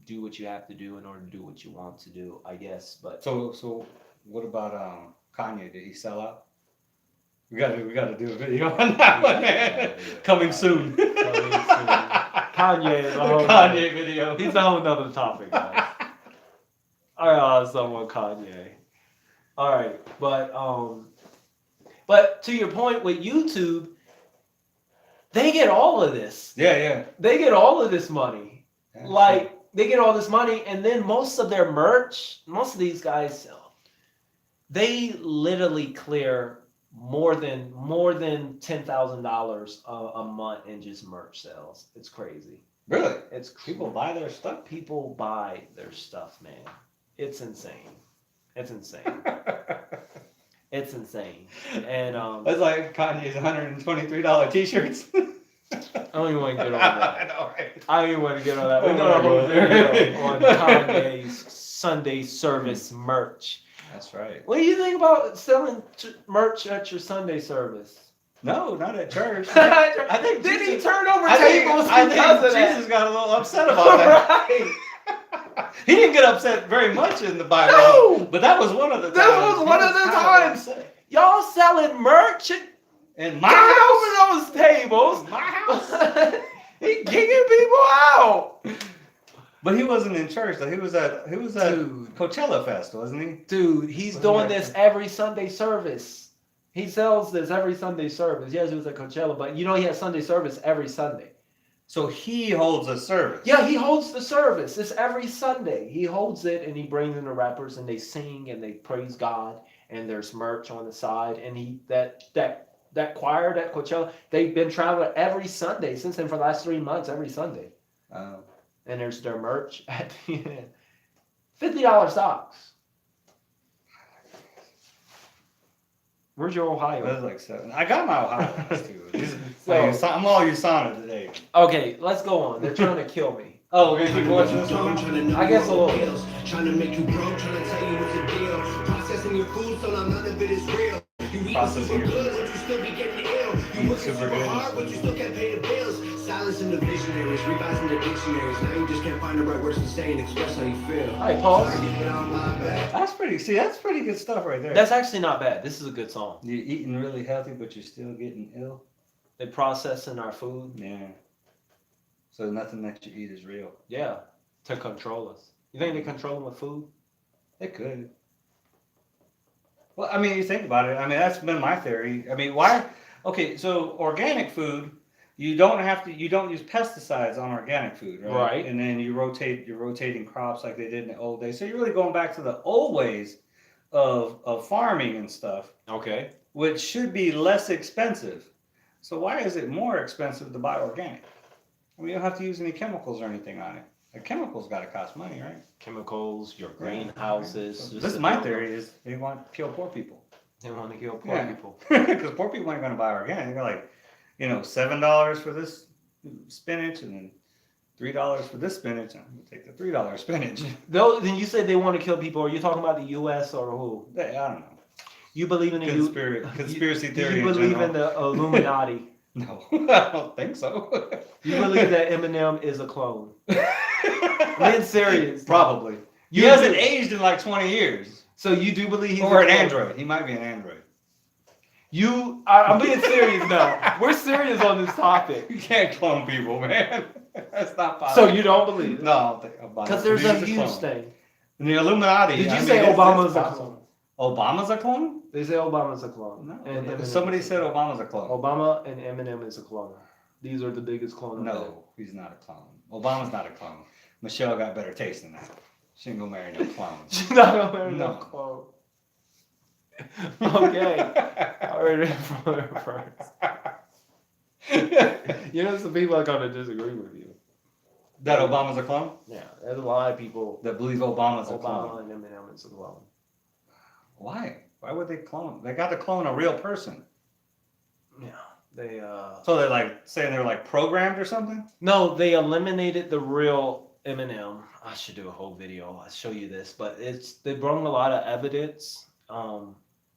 do what you have to do in order to do what you want to do, I guess. But so what about Kanye? Did he sell out? We gotta do a video on that one, man. Coming soon. Kanye is a whole video. He's a whole nother topic, guys. All right, someone Kanye. All right, but to your point with YouTube, they get all of this. Yeah. They get all of this money. Yeah, They get all this money, and then most of their merch, most of these guys sell. They literally clear more than $10,000 a month in just merch sales. It's crazy. Really? It's people buy their stuff. People buy their stuff, man. It's insane. It's insane. It's insane. And that's like Kanye's $123 t-shirts. I don't even want to get on that. I know, right? I don't even want to get on that. We're going to hold video on Kanye's Sunday service merch. That's right. What do you think about selling merch at your Sunday service? No, not at church. I think did he Jesus- turn over I think, tables I because think of that? Jesus got a little upset about that. Right. He didn't get upset very much in the Bible. No! But that was one of the times. That was he one of the kind times. upset. Y'all selling merch and In my turn house. over those tables. My house. He kicking people out. But he wasn't in church. Though. He was at Dude. Coachella Fest, wasn't he? Dude, he's doing this every Sunday service. He sells this every Sunday service. Yes, he was at Coachella, but you know he has Sunday service every Sunday. So he holds a service. Yeah, he holds the service. It's every Sunday. He holds it and he brings in the rappers and they sing and they praise God and there's merch on the side and that choir, that Coachella, they've been traveling every Sunday since then for the last 3 months, every Sunday. And there's their merch at the end. $50 socks. Where's your Ohio? That was like 7. I got my Ohio ones too. I'm all USANA today. Okay, let's go on. They're trying to kill me. Oh, we're gonna keep watching this I'm one. trying to know I guess a little. bills, trying to make you broke, trying to tell you what's the deal. Processing your food so now none of it is real. You eat Processing super your good, but you still be getting ill. You work super super good. hard, but you still can't pay the bills. Silencing the visionaries, revising the dictionaries. Now you just can't find the right words to say and express how you feel. All right, pause. Trying to get on my back. That's pretty good stuff right there. That's actually not bad. This is a good song. You're eating really healthy, but you're still getting ill. They processing our food. Yeah. So nothing that you eat is real. Yeah, to control us. You think they control them with food? It could. Well, I mean, you think about it. I mean, that's been my theory. I mean, why? Okay, so organic food, you don't use pesticides on organic food, right? Right. And then you're rotating crops like they did in the old days. So you're really going back to the old ways of farming and stuff, Okay. which should be less expensive. So why is it more expensive to buy organic? I mean, you don't have to use any chemicals or anything on it. The chemicals got to cost money, right? Chemicals, your greenhouses. So this is my theory: is they want to kill poor people. They want to kill poor people. Because poor people ain't going to buy organic. They're like, $7 for this spinach, and then $3 for this spinach. I'm gonna take the $3 spinach. Then you said they want to kill people. Are you talking about the U.S. or who? I don't know. You believe in the Conspiracy theory. You in believe general. in the Illuminati. No, I don't think so. You believe that Eminem is a clone. I'm serious. Probably. He You hasn't do. aged in like 20 years. So you do believe he's Or a an clone? android. He might be an android. I'm being serious now. We're serious on this topic. You can't clone people, man. That's not possible. So you don't believe it? No, I don't think about it. Because there's a He's huge clone. thing. And the Illuminati. Did you I mean, say it's Obama's a possible. clone? Obama's a clone? They say Obama's a clone. No. And Eminem Somebody is a said clone. Obama's a clone. Obama and Eminem is a clone. These are the biggest clones. No, he's not a clone. Obama's not a clone. Michelle got better taste than that. She ain't gonna marry no clone. She's not gonna marry no No. clone. Okay. I heard it from her first. Some people are gonna disagree with you. That Obama's a clone? Yeah, there's a lot of people. That believe Obama's a Obama clone. and Eminem is a clone. Why? Why would they clone? They got to clone a real person. Yeah, they So they're like saying they're like programmed or something? No, they eliminated the real Eminem. I should do a whole video. I'll show you this, but they brought a lot of evidence.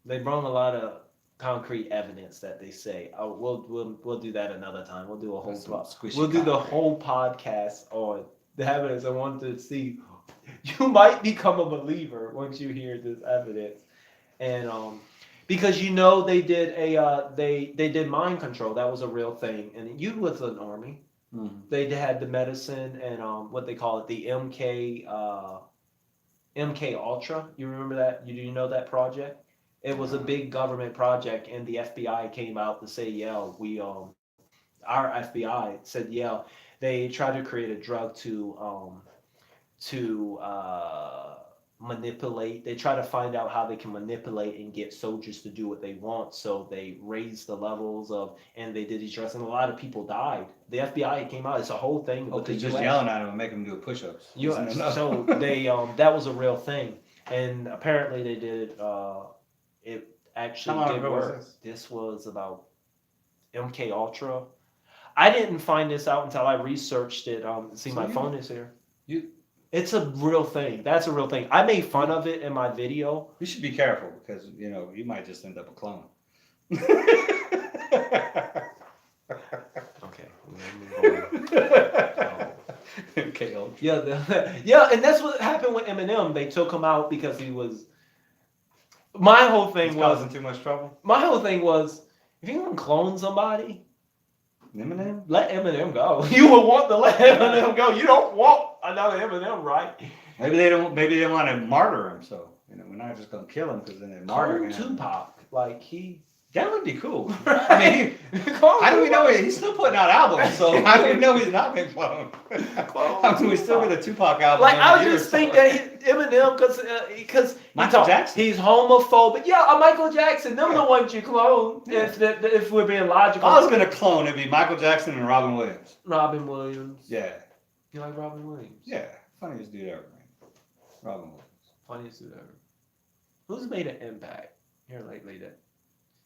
They brought a lot of concrete evidence that they say. We'll do that another time. We'll do a whole That's some squishy we'll do the concrete. whole podcast on the evidence. I want to see. You might become a believer once you hear this evidence, and because they did they did mind control. That was a real thing, and you was an army. Mm-hmm. They had the medicine and what they call it, the MK Ultra. You remember that? Do you know that project? It was a big government project, and the FBI came out to say, "Yeah, we our FBI said, yeah, they tried to create a drug to manipulate. They try to find out how they can manipulate and get soldiers to do what they want. So they raised the levels and they did these drugs, and a lot of people died. The FBI came out. It's a whole thing. Oh, with the because just US. yelling at him and making him do push-ups. Isn't enough? So they that was a real thing, and apparently they did it actually How long did ago was work. this? This was about MK Ultra. I didn't find this out until I researched it. See, So my you- phone is here. you- It's a real thing. That's a real thing. I made fun of it in my video. You should be careful because you might just end up a clone. Okay. We'll move on. Okay. Yeah, and that's what happened with Eminem. They took him out because he was. My whole thing He's was. causing too much trouble. My whole thing was, if you're gonna clone somebody, Eminem? let Eminem go. You would want to let Eminem go. You don't want another Eminem, right? Maybe they don't. Maybe they want to martyr him. So we're not just gonna kill him because then they martyr Clone him. Tupac, like he. That would be cool. Right. I mean, Clone how do we know Tupac. he's still putting out albums? So how do we know he's not been cloned? How do we still get a Tupac album? Like I every year just or think so? that Eminem, because Michael Jackson. he's homophobic. Yeah, Michael Jackson. Them the ones you clone. Yeah. If we're being If logical. I was gonna clone, it'd be Michael Jackson and Robin Williams. Robin Williams. Yeah. You like Robin Williams? Yeah. Funniest dude ever, man. Robin Williams. Funniest dude ever. Who's made an impact here lately? That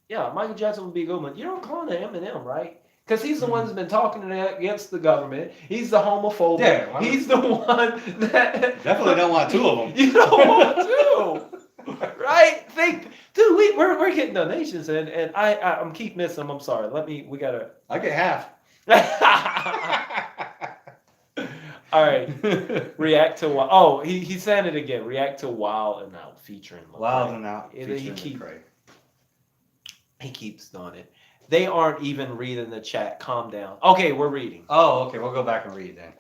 yeah, Michael Jackson would be a good one. You don't clone the Eminem, right? Because he's the one that's been talking against the government. He's the homophobe. Yeah, he's the one that Definitely don't want two of them. you don't want to, right? Dude, we're getting donations, and I'm keep missing them. I'm sorry. We gotta. I get half. All right. React to Wild. Oh, he's saying it again. React to Wild and Out featuring Lecrae. Wild and Out. He keeps doing it. They aren't even reading the chat. Calm down. Okay, we're reading. Oh, okay. We'll go back and read then.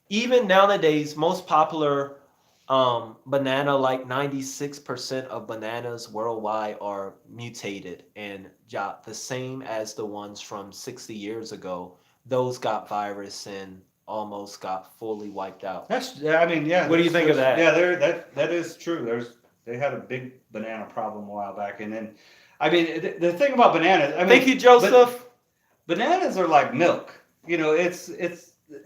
Even nowadays, most popular banana, like 96% of bananas worldwide are mutated and the same as the ones from 60 years ago. Those got virus and almost got fully wiped out. What do you think of that? Yeah, that is true. They had a big banana problem a while back, and then, the thing about bananas. Thank you, Joseph. Bananas are like milk. It's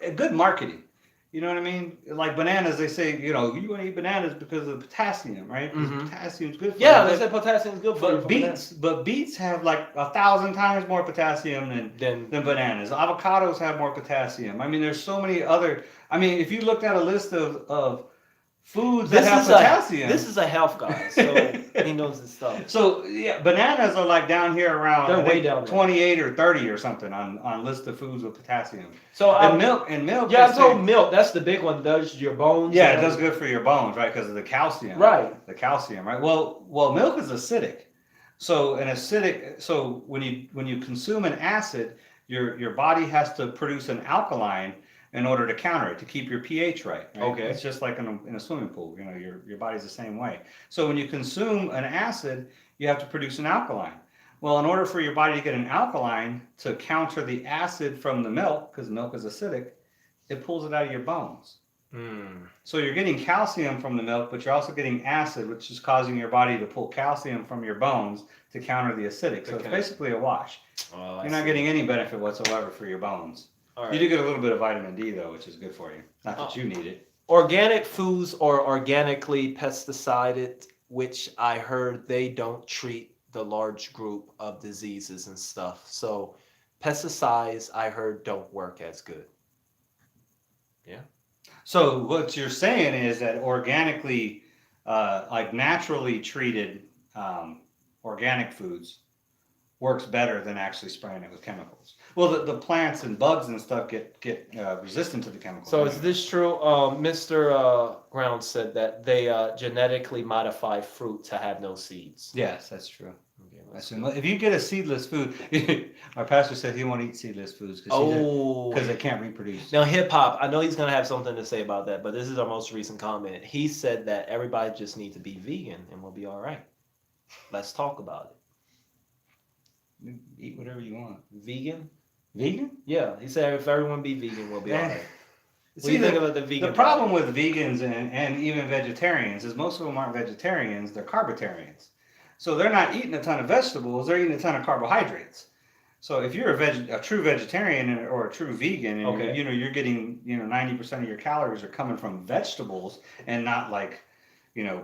a good marketing. You know what I mean? Like bananas, they say, you want to eat bananas because of potassium, right? Because potassium's good for you. Yeah, they say potassium's good for you. But beets have like 1,000 times more potassium than bananas. Avocados have more potassium. There's so many other. If you looked at a list of foods that have potassium. This is a health guy, so he knows his stuff. So yeah, bananas are like down here around. They're way down there. 28 or 30 or something on list of foods with potassium. So milk. Yeah, so milk. That's the big one. Does your bones? Yeah, it does good for your bones, right? Because of the calcium. Right. The calcium, right? Well, milk is acidic. So when you consume an acid, your body has to produce an alkaline in order to counter it, to keep your pH right. Okay. It's just like in a swimming pool. Your body's the same way. So when you consume an acid, you have to produce an alkaline. Well, in order for your body to get an alkaline to counter the acid from the milk, because milk is acidic, it pulls it out of your bones. So you're getting calcium from the milk, but you're also getting acid, which is causing your body to pull calcium from your bones to counter the acidic. So it's basically a wash. You're not getting any benefit whatsoever for your bones. Right. You do get a little bit of vitamin D, though, which is good for you. Not that you need it. Organic foods are organically pesticided, which I heard they don't treat the large group of diseases and stuff. So pesticides, I heard, don't work as good. Yeah. So what you're saying is that organically, like naturally treated organic foods works better than actually spraying it with chemicals. Well, the plants and bugs and stuff get resistant to the chemicals. So is this true? Mr. Ground said that they genetically modify fruit to have no seeds. Yes, that's true. Okay, if you get a seedless food, our pastor said he won't eat seedless foods because they can't reproduce. Now, hip hop, I know he's going to have something to say about that, but this is our most recent comment. He said that everybody just needs to be vegan and we'll be all right. Let's talk about it. Eat whatever you want. Vegan? Vegan? Yeah, he said if everyone be vegan, we'll be all right. What do See, you think about the vegan? The problem with vegans and even vegetarians is most of them aren't vegetarians, they're carbitarians. So they're not eating a ton of vegetables, they're eating a ton of carbohydrates. So if you're a true vegetarian or a true vegan, and you're getting 90% of your calories are coming from vegetables and not like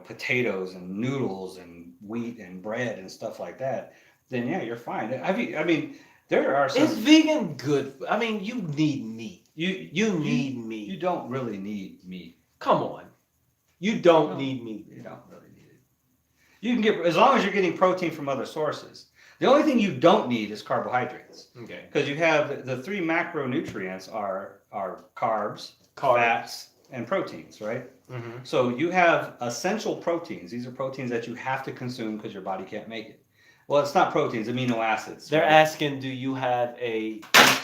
potatoes and noodles and wheat and bread and stuff like that, then yeah, you're fine. There are some. Is vegan good? You need meat. You need meat. You don't really need meat. Come on. You don't need meat. You don't really need it. You can get, as long as you're getting protein from other sources. The only thing you don't need is carbohydrates. Okay. Because you have the three macronutrients are carbs, fats, and proteins, right? Mm-hmm. So you have essential proteins. These are proteins that you have to consume because your body can't make it. Well, it's not proteins, amino acids. They're right? asking, do you have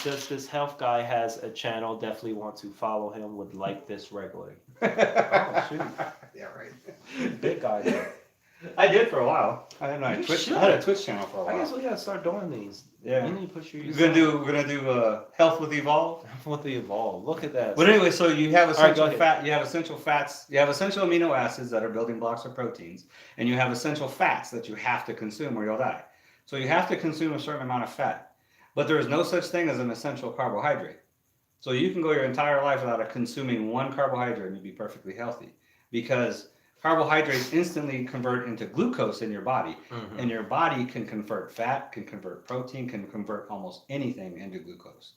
does this health guy has a channel? Definitely want to follow him. Would like this regularly. Oh, shoot. Yeah, right. Big guy there. I did for a while. I had You a Twitch channel for a I while. guess we gotta start doing these. Yeah. You need to put your. We're gonna do health with Evolve. What the evolve? Look at that. But anyway, so you have essential ahead. fat, you have essential fats, you have essential amino acids that are building blocks of proteins, and you have essential fats that you have to consume or you'll die. So you have to consume a certain amount of fat, but there is no such thing as an essential carbohydrate. So you can go your entire life without consuming one carbohydrate and you'd be perfectly healthy, because carbohydrates instantly convert into glucose in your body, Mhm. and your body can convert fat, can convert protein, can convert almost anything into glucose.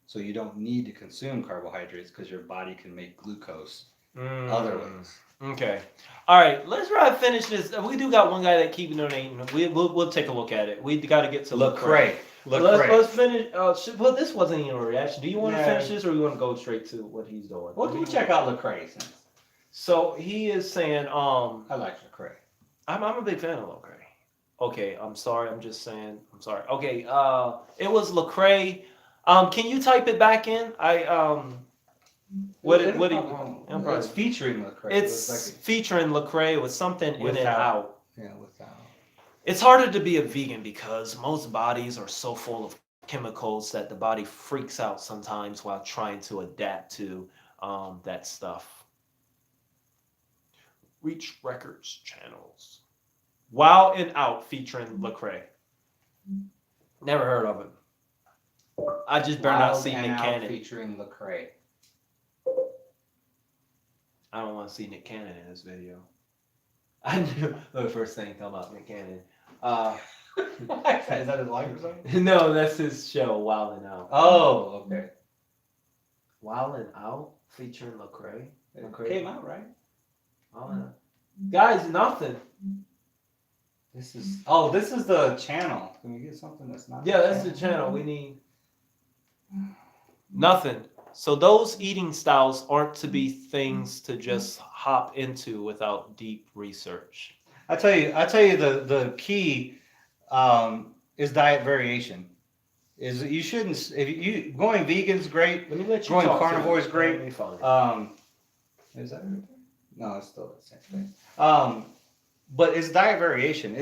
So you don't need to consume carbohydrates because your body can make glucose other ways. Okay. All right. Let's try to finish this. We do got one guy that keep donating. We'll take a look at it. We got to get to Lecrae. Let's finish. Well, this wasn't even a reaction. Do you want to Yeah. finish this, or you want to go straight to what he's doing? Well, you check out Lecrae. So he is saying, I like Lecrae. I'm a big fan of Lecrae. Okay, I'm sorry. I'm just saying. I'm sorry. Okay. It was Lecrae. Can you type it back in? What do you? It's featuring Lecrae. It's featuring Lecrae with something in and out. Yeah, without. It's harder to be a vegan because most bodies are so full of chemicals that the body freaks out sometimes while trying to adapt to that stuff. Reach Records channels. Wow and Out featuring Lecrae. Never heard of it. I just better not see Nick Cannon. Featuring Lecrae. I don't want to see Nick Cannon in this video. I knew the first thing come up, Nick Cannon. Is that his life or something? No, that's his show, Wild and Out. Oh, okay. Wild and Out featuring Lecrae. It came out, right? Guys, nothing. This is the channel. Can we get something that's not? Yeah, that's the channel. We need nothing. So those eating styles aren't to be things to just hop into without deep research. I tell you, the key is diet variation. Is you shouldn't if you going vegan's great. Let me let you going talk carnivore is great. Let me find it. Is that right there? No, it's still the same thing. But it's diet variation.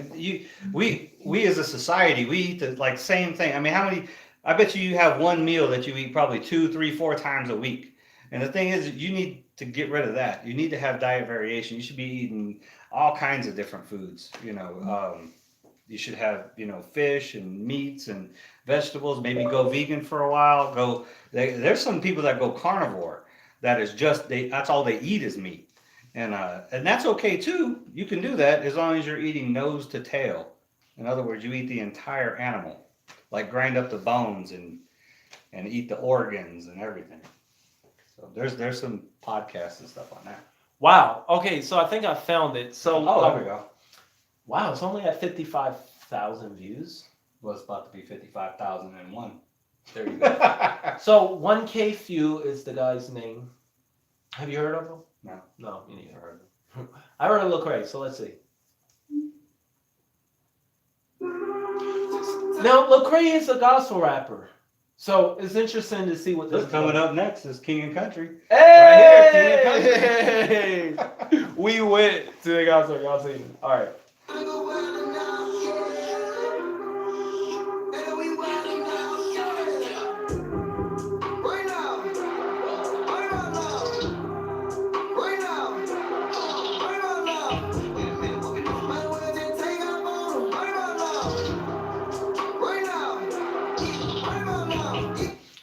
We as a society, we eat the same thing. I mean, how many? I bet you have one meal that you eat probably 2, 3, 4 times a week. And the thing is, you need to get rid of that. You need to have diet variation. You should be eating all kinds of different foods. You should have fish and meats and vegetables. Maybe go vegan for a while. There's some people that go carnivore. That is just that's all they eat is meat. And that's okay too. You can do that as long as you're eating nose to tail. In other words, you eat the entire animal, like grind up the bones and eat the organs and everything. So there's some podcasts and stuff on that. Wow. Okay, so I think I found it. So there we go. Wow, it's only at 55,000 views. Well, it's about to be 55,001. There you go. So 1K Few is the guy's name. Have you heard of him? No. No, you neither heard of him. I heard of Lecrae, so let's see. Now, Lecrae is a gospel rapper. So it's interesting to see what this What's coming up next is King and Country. Hey! Right here, King and Country. We went to the gospel. Y'all see it. All right.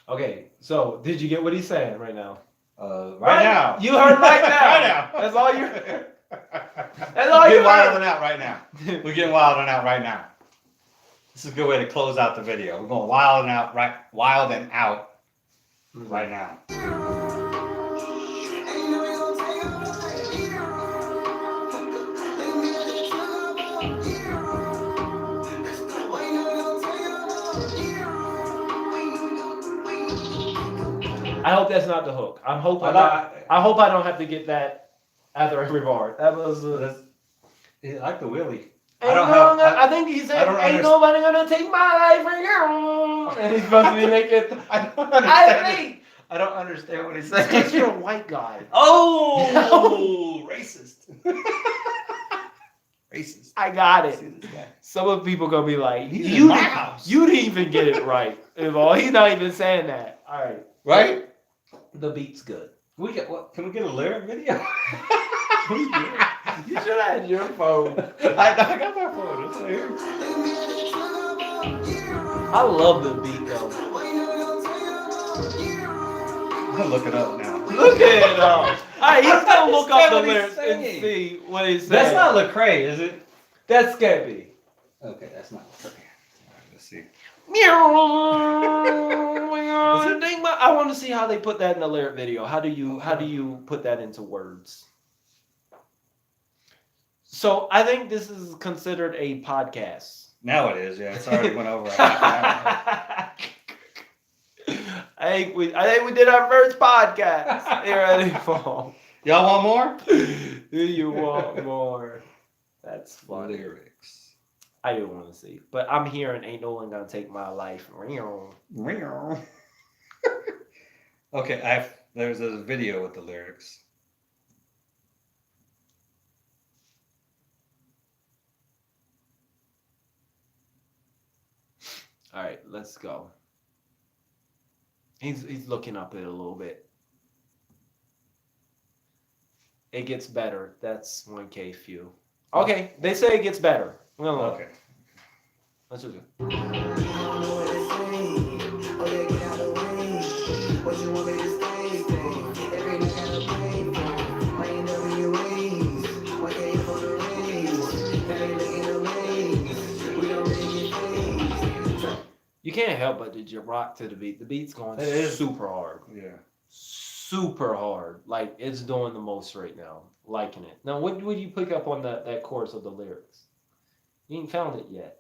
Okay, so did you get what he's saying right now? Right now. You heard right now. Right now. That's all you. That's all We're you getting wild heard. and out right now. We're getting wild and out right now. This is a good way to close out the video. We're going wild and out right now. I hope that's not the hook. I hope I don't have to get that after every bar. That was. I like the Willie. I think he said, "Ain't nobody gonna take my life from you." And he's supposed to be making. I don't understand. I don't understand what he's Because saying. you're a white guy. Oh, racist. Racist. I got it. See this guy. Some of the people gonna be like, He's in you my house. didn't even get it right. He's not even saying that. All right. Right? The beat's good. We get what? Can we get a lyric video? You should have had your phone. I got my phone. It's right here. I love the beat though. I'm gonna look it up now. Look at it all. Alright, he's gonna look up the What he's lyrics and saying. see what he's saying. That's not Lecrae, is it? That's can't be. Okay, that's not Lecrae. All right, let's see. I want to see how they put that in the lyric video. How do you put that into words? So I think this is considered a podcast. Now it is, yeah. It's already went over. I think we did our first podcast here at Info. Y'all want more? Do you want more? That's funny. Lyrics. I do want to see, but I'm hearing "Ain't No One Gonna Take My Life." Okay, there's a video with the lyrics. All right, let's go. He's looking up it a little bit. It gets better. That's 1K few. Okay, they say it gets better. We're gonna look. Okay. Let's do it. You can't help but to rock to the beat. The beat's going super hard. Yeah. Super hard. Like it's doing the most right now. Liking it. Now, what would you pick up on that chorus of the lyrics? You ain't found it yet.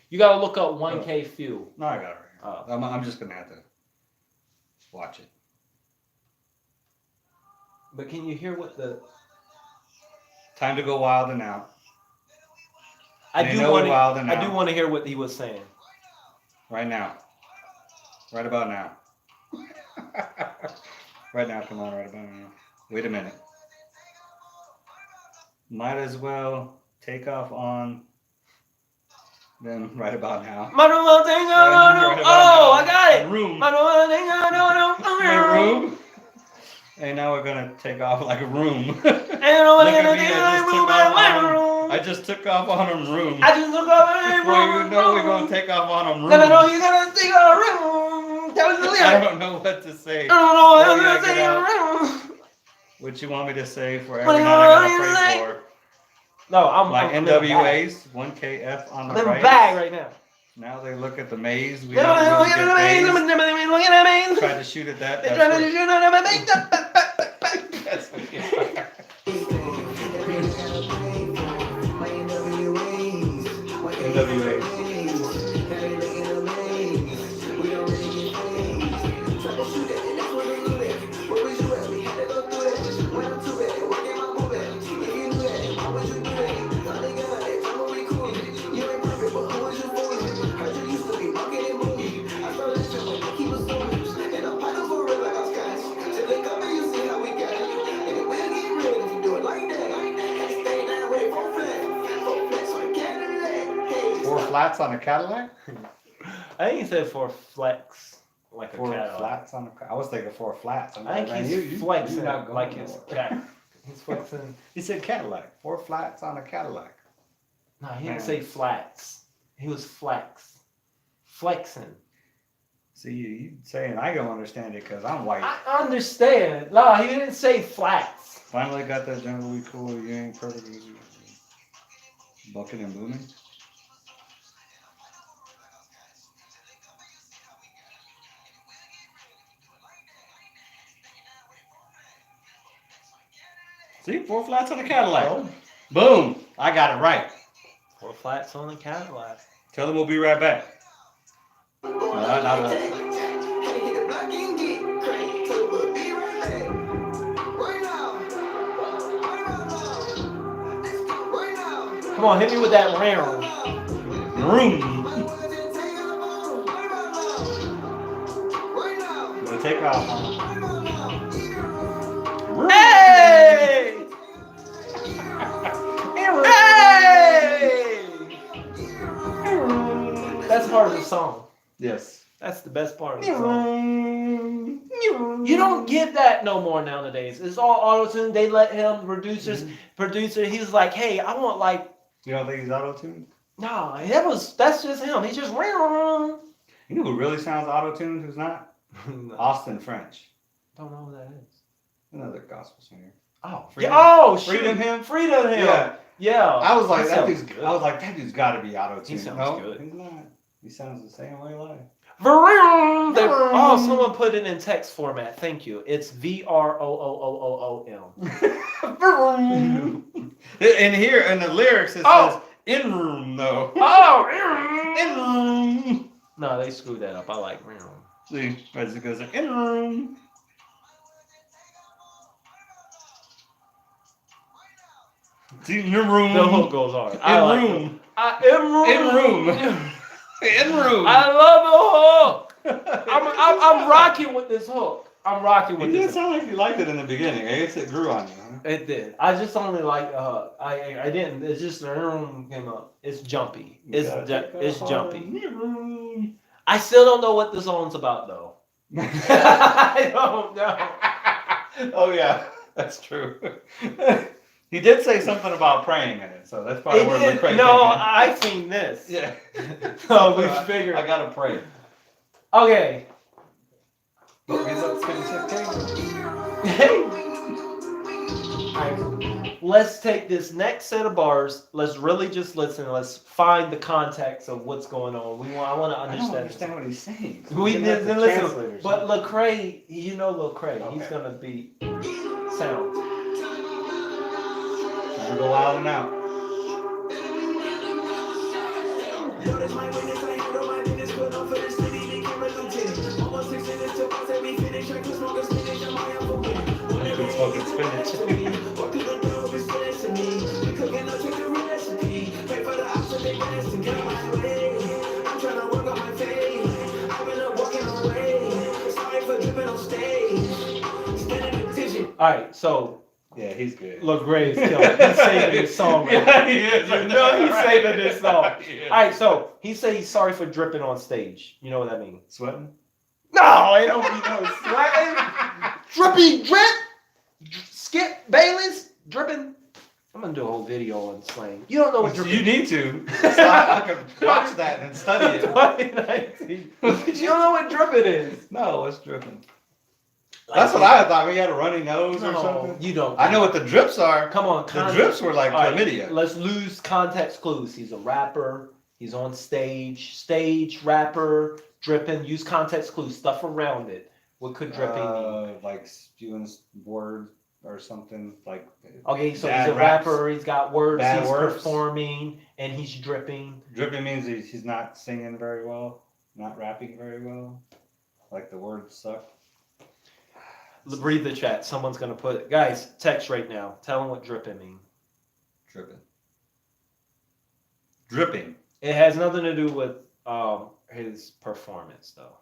You gotta look up 1K few. No, I got it right here. Oh. I'm just gonna have to watch it. But can you hear what the? Time to go wild and out. I They do know want we're wild and out. to hear what he was saying. Right now. Right about now. Right now, come on, right about now. Wait a minute. Might as well take off on them right about now. I got it. Room. Room. And now we're gonna take off like a room. Look at me, I just took off on them room. I just look up. Well, you know we're gonna take off on them room. No, you're gonna take on a room. That was the lyric. I don't know what to say. I don't know what What I'm gonna say on a room. What you want me to say for every night I gotta pray for? No, I'm Like I'm NWAs, 1KF on the I'm right. back right now. Now they look at the maze. We Look don't really at get the maze. phased. Look at the maze. Try to shoot at that. They're That's trying to what- shoot on the maze. that's NWAs. Four flats on a Cadillac? I think he said for flex, like a Four cat. flats on a. I was thinking four flats. I'm I like, think man, he's flexing you're not going like his nowhere. cat. He's flexing. He said Cadillac. Four flats on a Cadillac. No, he didn't Man. say flats. He was flex. Flexing. See, you saying I don't understand it because I'm white. I understand. No, he didn't say flats. Finally got that jungle we cool. You ain't perfect. Bucking and booming. See, four flats on a Cadillac. Oh. Boom! I got it right. Four flats on a Cadillac. Tell them we'll be right back. No. Come on, hit me with that round. Room. Gonna take off. Hey! Hey! That's part of the song. Yes. That's the best part of the song. You don't get that no more nowadays. It's all auto-tune. They let him, producer, he's like, hey, I want like... You don't think he's auto-tuned? No, that's just him. He's just... You know who really sounds auto-tuned who's not? No. Austin French. Don't know who that is. Another gospel singer. Oh, Freedom. yeah. Oh, shoot. Freedom him? Freedom him. Yeah. Yeah. I was like, that sounds dude's good. I was like, that dude's got to be auto-tuned. He sounds no, good. he's not. He sounds the same way live. Oh, someone put it in text format. Thank you. It's VROOOOOM. And here in the lyrics it says in room though. Oh, In room. no, they screwed that up. I like See, as it goes in room. See, in your room. the hook goes hard. In I like room. In room. In room. I love the hook. I'm rocking with this hook. I'm rocking with It this. didn't sound like you liked it in the beginning. I guess it grew on you. Huh? It did. I just only like I didn't. It's just the came up. It's jumpy. It's jumpy. I still don't know what the song's about though. I don't know. Oh yeah, that's true. He did say something about praying in it, so that's probably where the praying. No, I've seen this. Yeah. So we figured. I gotta pray. Okay. Hey. Alright, let's take this next set of bars. Let's really just listen. Let's find the context of what's going on. I want to I understand. don't understand what he's saying. We Looking did at the listen, translators. but Lecrae, you know Lecrae, Okay. he's gonna be sound. I'm gonna go out and out. Been smoking spinach. All right, so Yeah, he's good. Lecrae is killing it. He's saving this song. Yeah, he is. You know he's saving this song. He is. All right, so he said he's sorry for dripping on stage. You know what that means? Sweating? No, I don't mean no sweating. Drippy drip. Skip Bayless dripping. I'm gonna do a whole video on slang. You don't know what dripping. You need to. So I can watch that and study it. 2019. You don't know what dripping is. No, it's dripping. That's what I thought. We had a runny nose or No, something. you don't. I know what the drips are. Come on, The drips were like All right, chlamydia. let's lose context clues. He's a rapper. He's on stage, rapper, dripping. Use context clues, stuff around it. What could dripping mean? Like spewing words or something like. Okay, so bad he's a raps. rapper. He's got words. Bad He's words. performing, and he's dripping. Dripping means he's not singing very well, not rapping very well. Like the words suck. Read the chat. Someone's gonna put it. Guys, text right now. Tell them what dripping means. Dripping. Dripping. It has nothing to do with his performance, though.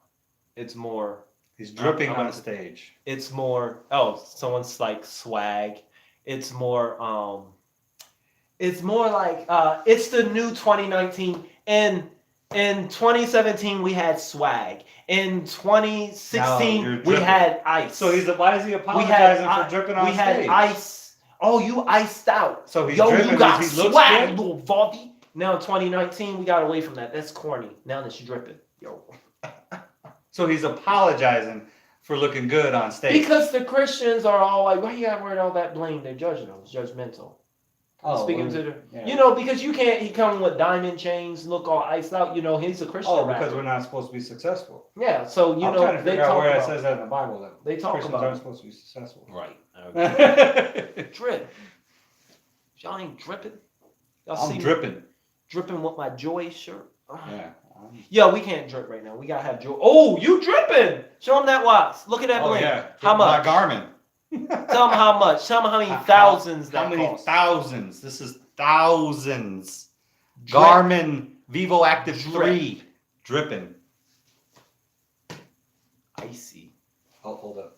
It's more. He's dripping I'm on gonna- stage. It's more. Oh, someone's like swag. It's more. It's more like. It's the new 2019. And in 2017 we had swag. In 2016 Now you're we dripping. had ice. So why is he we apologizing had for dripping on we stage? had ice. Oh, you iced out. So he's Yo, dripping you got because he looks swag, good? little Valdy. Now in 2019 we got away from that. That's corny. Now that you're dripping. Yo. So he's apologizing for looking good on stage. Because the Christians are all like, why you gotta wear all that blame? They're judging them. It's judgmental. Speaking to the, yeah. you know, because you can't. He come with diamond chains, look all iced out. You know, he's a Christian. Oh, rapper. because we're not supposed to be successful. Yeah, so you I'm know trying to they figure out talk where it about. says that in the Bible that They talk Christians about aren't supposed to be successful. Right. Okay. Drip. Y'all ain't dripping. Y'all I'm see me dripping. dripping with my Joy shirt. Yeah. Yo, we can't drip right now. We gotta have Joy. Oh, you dripping? Show them that watch. Look at that Oh bling. yeah. How much? My Garmin. Tell them how much. Tell them how many thousands that How many cost. thousands? This is Thousands. Drip. Garmin Vivo Active Drip. 3. Dripping. Icy. Oh, hold up.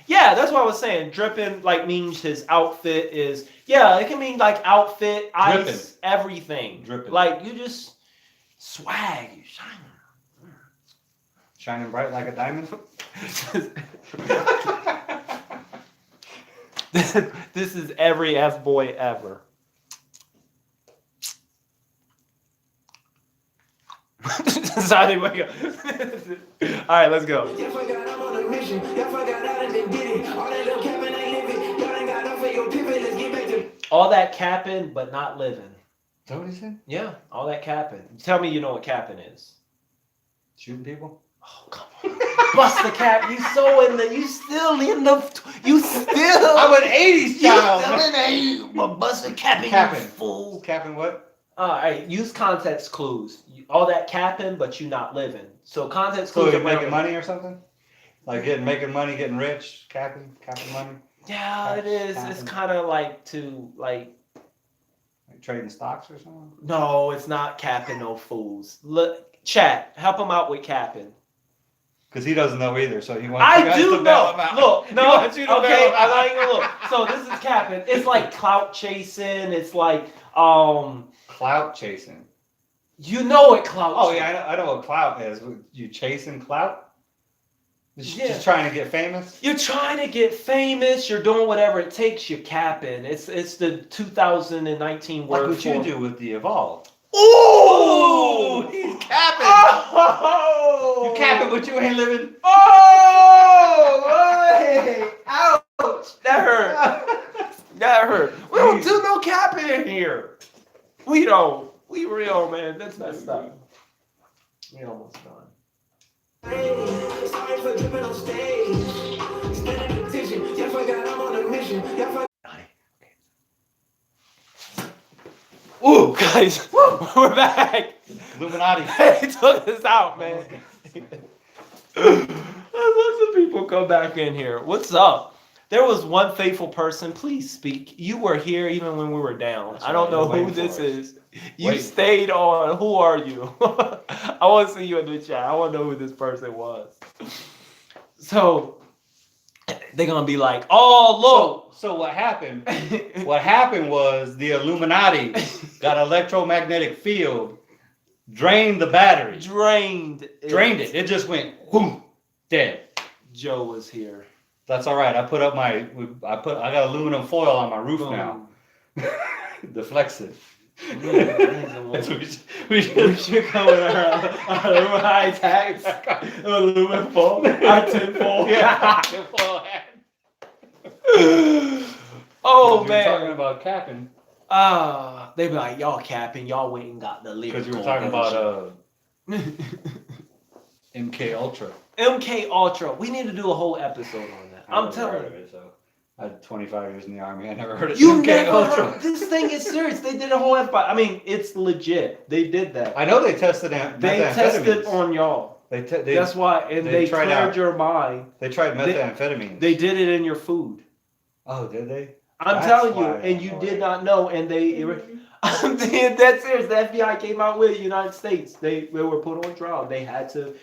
Yeah, that's what I was saying. Dripping like means his outfit is. Yeah, it can mean like outfit, ice, Dripping. everything. Dripping. Like you just swag, you shine. Shining bright like a diamond. This is every F boy ever. Sorry, wake up. All right, let's go. You forgot I'm on a mission. You forgot I done did it. All that little capping ain't living. Y'all ain't got enough for your pivot. Let's get back to All that capping, but not living. Is that what he said? Yeah, all that capping. Tell me you know what capping is. Shooting people? Oh, come on. Bust the cap. You still in the. You still. I'm an 80s You child. still in the. But bust the capping, Capping. you fool. Capping what? All right, use context clues. All that capping, but you not living. So context So clues you're are making money or something? Like making money, getting rich, capping money? Yeah, it is. It's Capping. kind of like to like. Like trading stocks or something? No, it's not capping. No fools. Look, chat. Help him out with capping. Because he doesn't know either, so he wants you I guys do to bail him know. out. Look, He no, wants you to okay, bail him I'm out. not even gonna look. So this is capping. It's like clout chasing. It's like Clout chasing. you know what clout? Oh, chasing. yeah, I know what clout is. You chasing clout? Just, Yeah. just trying to get famous? You're trying to get famous. You're doing whatever it takes. You're capping. It's the 2019 Like word what for. you do with the Evolve. Ooh, He's capping. Oh, You capping, but you ain't living. Oh, hey, ouch! That hurt. That hurt. We don't do no capping in here. We don't. We real, man. That's messed up. We almost done. sorry for dripping on stage. Standing attention. You forgot I'm on a mission. You forgot. Ooh, guys, we're back. Illuminati. They took us out, man. Lots of people come back in here. What's up? There was one faithful person. Please speak. You were here even when we were down. That's I don't right, know you're who waiting this for us. is. You Waiting. stayed on. Who are you? I want to see you in the chat. I want to know who this person was. So they're gonna be like, "Oh, So what happened? look." What happened was the Illuminati got electromagnetic field, drained the battery, Drained. drained it. It just went whoom, dead. Joe was here. That's all right. I got aluminum foil on my roof now. Deflexive. We should come with our high tax, aluminum foil, our tin foil. Yeah, tinfoil hat. Oh We were talking man. about capping They be like, y'all capping, y'all went and got the lyrical because you were talking about version." MK Ultra. MK Ultra. We need to do a whole episode on that. I'm telling heard of you. it, so I had 25 years in the army. I never heard of You MK never Ultra. heard, this thing is serious. They did a whole episode. I mean, it's legit. They did that. I know they tested They tested methamphetamines. on y'all. That's why, and they they tried cleared out- your mind. They tried methamphetamines. They did it in your food. Oh, did they? I'm That's telling you, why I and you know did it. not know, and I'm being that serious. The FBI came out with the United States. They were put on trial. They had to.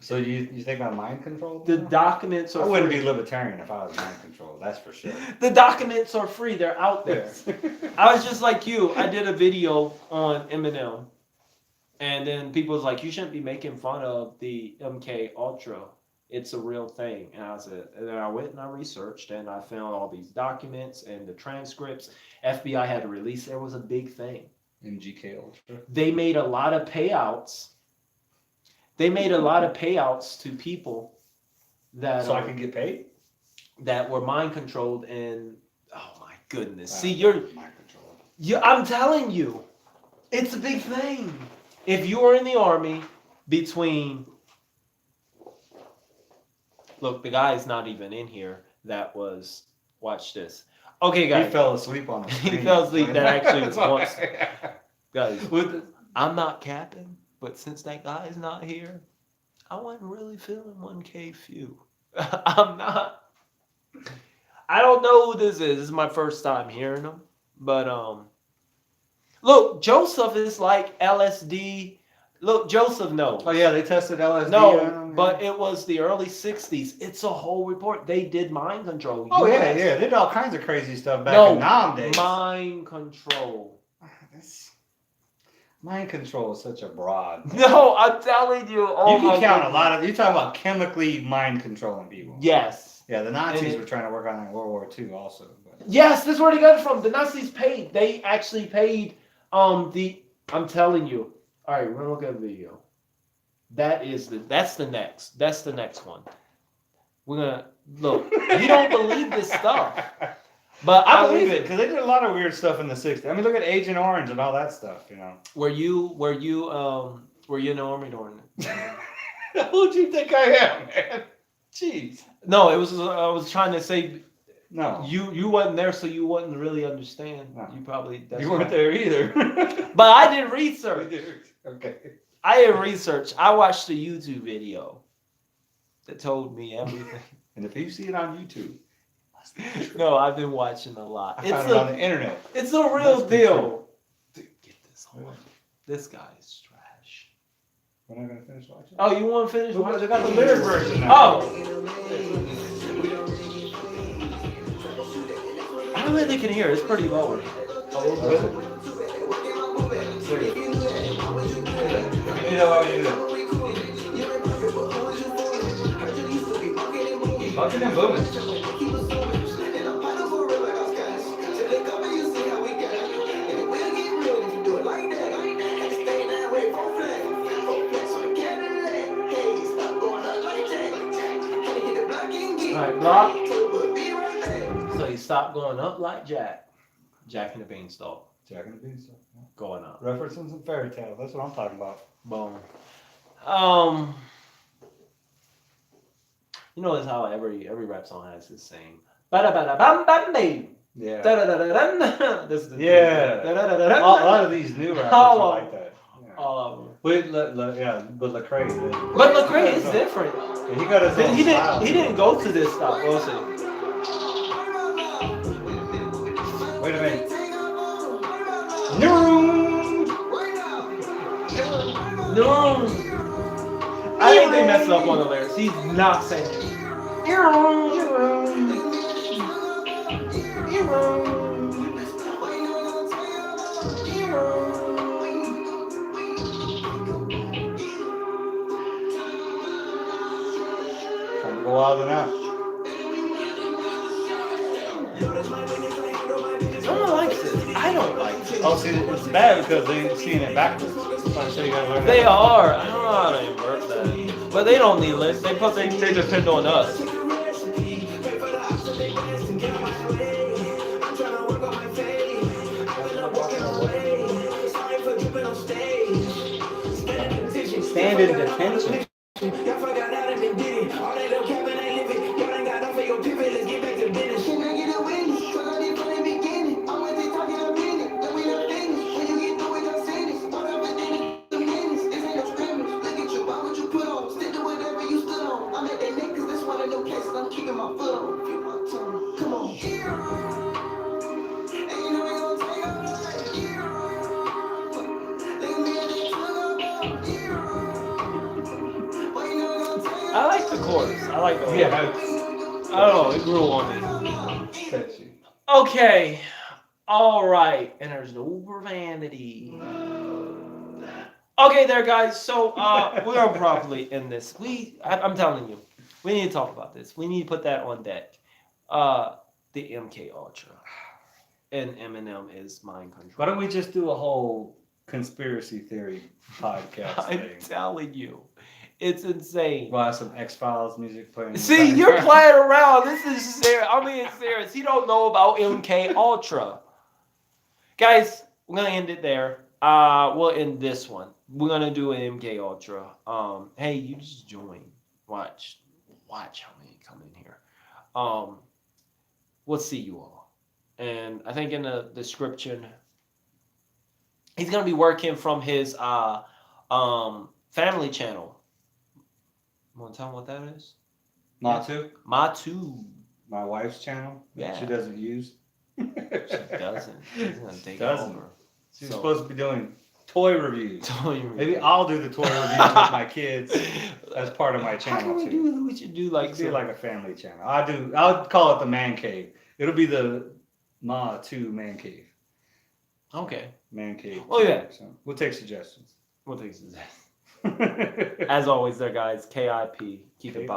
So you think I'm mind controlled? The now? documents I are wouldn't free. be libertarian if I was mind controlled. That's for sure. The documents are free. They're out there. I was just like you. I did a video on Eminem, and then people was like, "You shouldn't be making fun of the MK Ultra. It's a real thing." And I said, and then I went and I researched, and I found all these documents and the transcripts. FBI had to release. There was a big thing. MGK Ultra. They made a lot of payouts. They made a lot of payouts to people that So I can get paid? that were mind controlled, and oh my goodness. Wow, See, you're mind controlled. I'm telling you, it's a big thing. If you are in the army between look, the guy is not even in here. That was watch this. Okay, He guys. fell asleep on the He screen. fell asleep. That actually That's wants- why. Guys, With the- I'm not capping, but since that guy's not here, I wasn't really feeling 1K few. I'm not. I don't know who this is. This is my first time hearing him. But look, Joseph is like LSD. Look, Joseph knows. Oh yeah, they tested LSD. No, but it was the early '60s. It's a whole report. They did mind control. Oh yeah, US. they did all kinds of crazy stuff back No, in Nam days. mind control. Mind control is such a broad. No, I'm telling you. Oh You can my count goodness. a lot of. You're talking about chemically mind controlling people. Yes. Yeah, the Nazis And were trying to work on that in World War II also. But. Yes, this is where they got it from. The Nazis paid. They actually paid the I'm telling you. All right, we're gonna look at a video. That's the next one. We're gonna look. You don't believe this stuff. But I believe it because they did a lot of weird stuff in the '60s. I mean, look at Agent Orange and all that stuff. You know. Were you in the army during it? Who'd you think I am, man? Jeez. No, it was. I was trying to say. No. You wasn't there, so you wouldn't really understand. No. You probably. You weren't there either. But I did research. Okay. I did research. I watched a YouTube video that told me everything. And if you see it on YouTube, No, I've been watching a lot. I found it on the internet. It's a real deal. Dude, get this on. This guy is trash. We're not gonna finish watching. Oh, you want to finish? I got the lyric version now. Oh. I don't think they can hear. It's pretty low. Bucking and booming. Alright, block. So you stop going up like Jack. Jack and the Beanstalk. Jack and the Beanstalk. Going up. Referencing some fairy tale. That's what I'm talking about. Boom. You notice how every rap song has this same bada bada bam bam bam. Yeah. Da da da da da. This is the Yeah. Da da da da A da. lot of these new rappers All are of like that. Yeah. All of them. But Lecrae did. But Lecrae is different. Yeah, he got his own style. He didn't go to this stop. We'll see. Wait a minute. No. I think they messed up on the lyrics. He's not saying it. Time to go out and out. Someone likes it. I don't like it. Oh, see, it's bad because they're seeing it backwards. So you gotta learn They that. are. I don't know how to invert that. But they don't need lists. They depend on us. Stand in detention. I like the chorus. I like the Yeah. I don't know. It grew on me. Catchy. Okay. All right. And there's no profanity. Okay, there, guys. So we're gonna properly end this. I'm telling you, we need to talk about this. We need to put that on deck. The MK Ultra and Eminem is mind control. Why don't we just do a whole conspiracy theory podcast I'm thing? telling you, it's insane. We'll have some X-Files music playing. in the See, you're background. playing around. This is serious. I mean, it's serious. He don't know about MK Ultra. Guys, we're gonna end it there. We'll end this one. We're gonna do an MK Ultra. Hey, you just join. Watch how many come in here. We'll see you all. And I think in the description, he's gonna be working from his family channel. You wanna tell him what that is? Matu. Matu. my wife's channel that Yeah. she doesn't use. She doesn't. She's gonna take Doesn't. over. She's So- supposed to be doing toy reviews. Toy Maybe review. I'll do the toy reviews with my kids as part of my How channel can we too. do? We should do like It'd be some, like a family channel. I'll call it the Man Cave. It'll be the Ma 2 Man Cave. okay. Man Cave. Oh, yeah. So we'll take suggestions. We'll take some. As always, there, guys. KIP. Keep it.